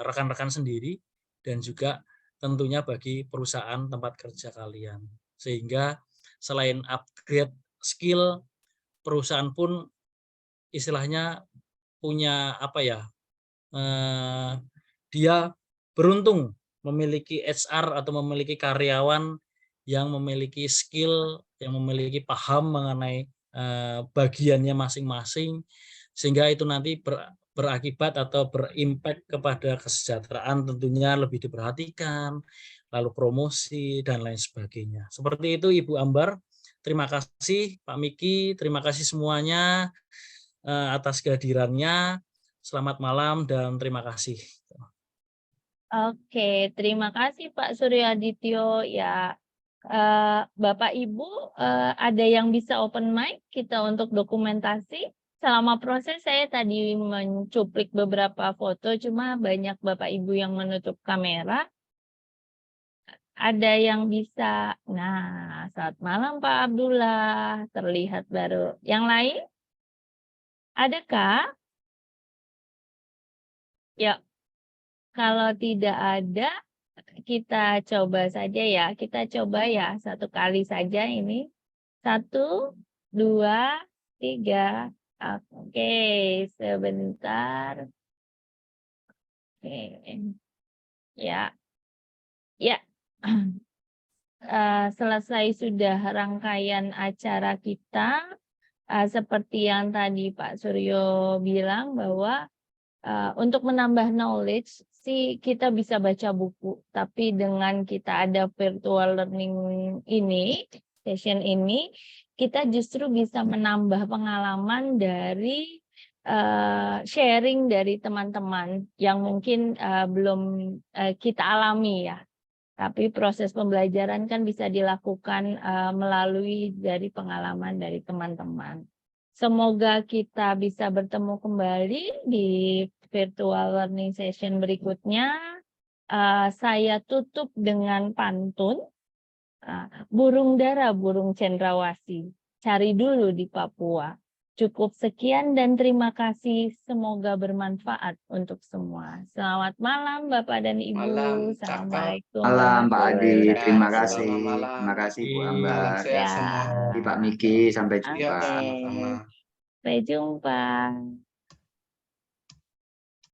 rekan-rekan sendiri dan juga tentunya bagi perusahaan tempat kerja kalian. Sehingga selain upgrade skill, perusahaan pun istilahnya punya dia beruntung memiliki HR atau memiliki karyawan yang memiliki skill, yang memiliki paham mengenai bagiannya masing-masing, sehingga itu nanti berakibat atau berimpact kepada kesejahteraan tentunya lebih diperhatikan, lalu promosi dan lain sebagainya. Seperti itu Ibu Ambar. Terima kasih Pak Miki, terima kasih semuanya atas kehadirannya. Selamat malam dan terima kasih. Oke, terima kasih Pak Suryo Adityo ya. Bapak Ibu, ada yang bisa open mic kita untuk dokumentasi. Selama proses saya tadi mencuplik beberapa foto, cuma banyak Bapak Ibu yang menutup kamera. Ada yang bisa, nah selamat malam Pak Abdullah, terlihat baru. Yang lain? Adakah? Ya, kalau tidak ada, kita coba saja ya. Kita coba ya, satu kali saja ini. 1, 2, 3. Oke, sebentar. Oke. Ya. Ya. Selesai sudah rangkaian acara kita. Seperti yang tadi Pak Suryo bilang bahwa untuk menambah knowledge sih kita bisa baca buku, tapi dengan kita ada virtual learning ini, session ini, kita justru bisa menambah pengalaman dari sharing dari teman-teman yang mungkin belum kita alami ya. Tapi proses pembelajaran kan bisa dilakukan melalui dari pengalaman dari teman-teman. Semoga kita bisa bertemu kembali di virtual learning session berikutnya. Saya tutup dengan pantun. Burung dara, burung cendrawasih, cari dulu di Papua. Cukup sekian dan terima kasih. Semoga bermanfaat untuk semua. Selamat malam Bapak dan Ibu. Malam, Assalamualaikum. Malam Pak Adi, terima kasih. Selamat malam. Terima kasih Bu Salam Ambar. sehat semua. Pak Miki, sampai jumpa. Iya, sama-sama. Sampai jumpa.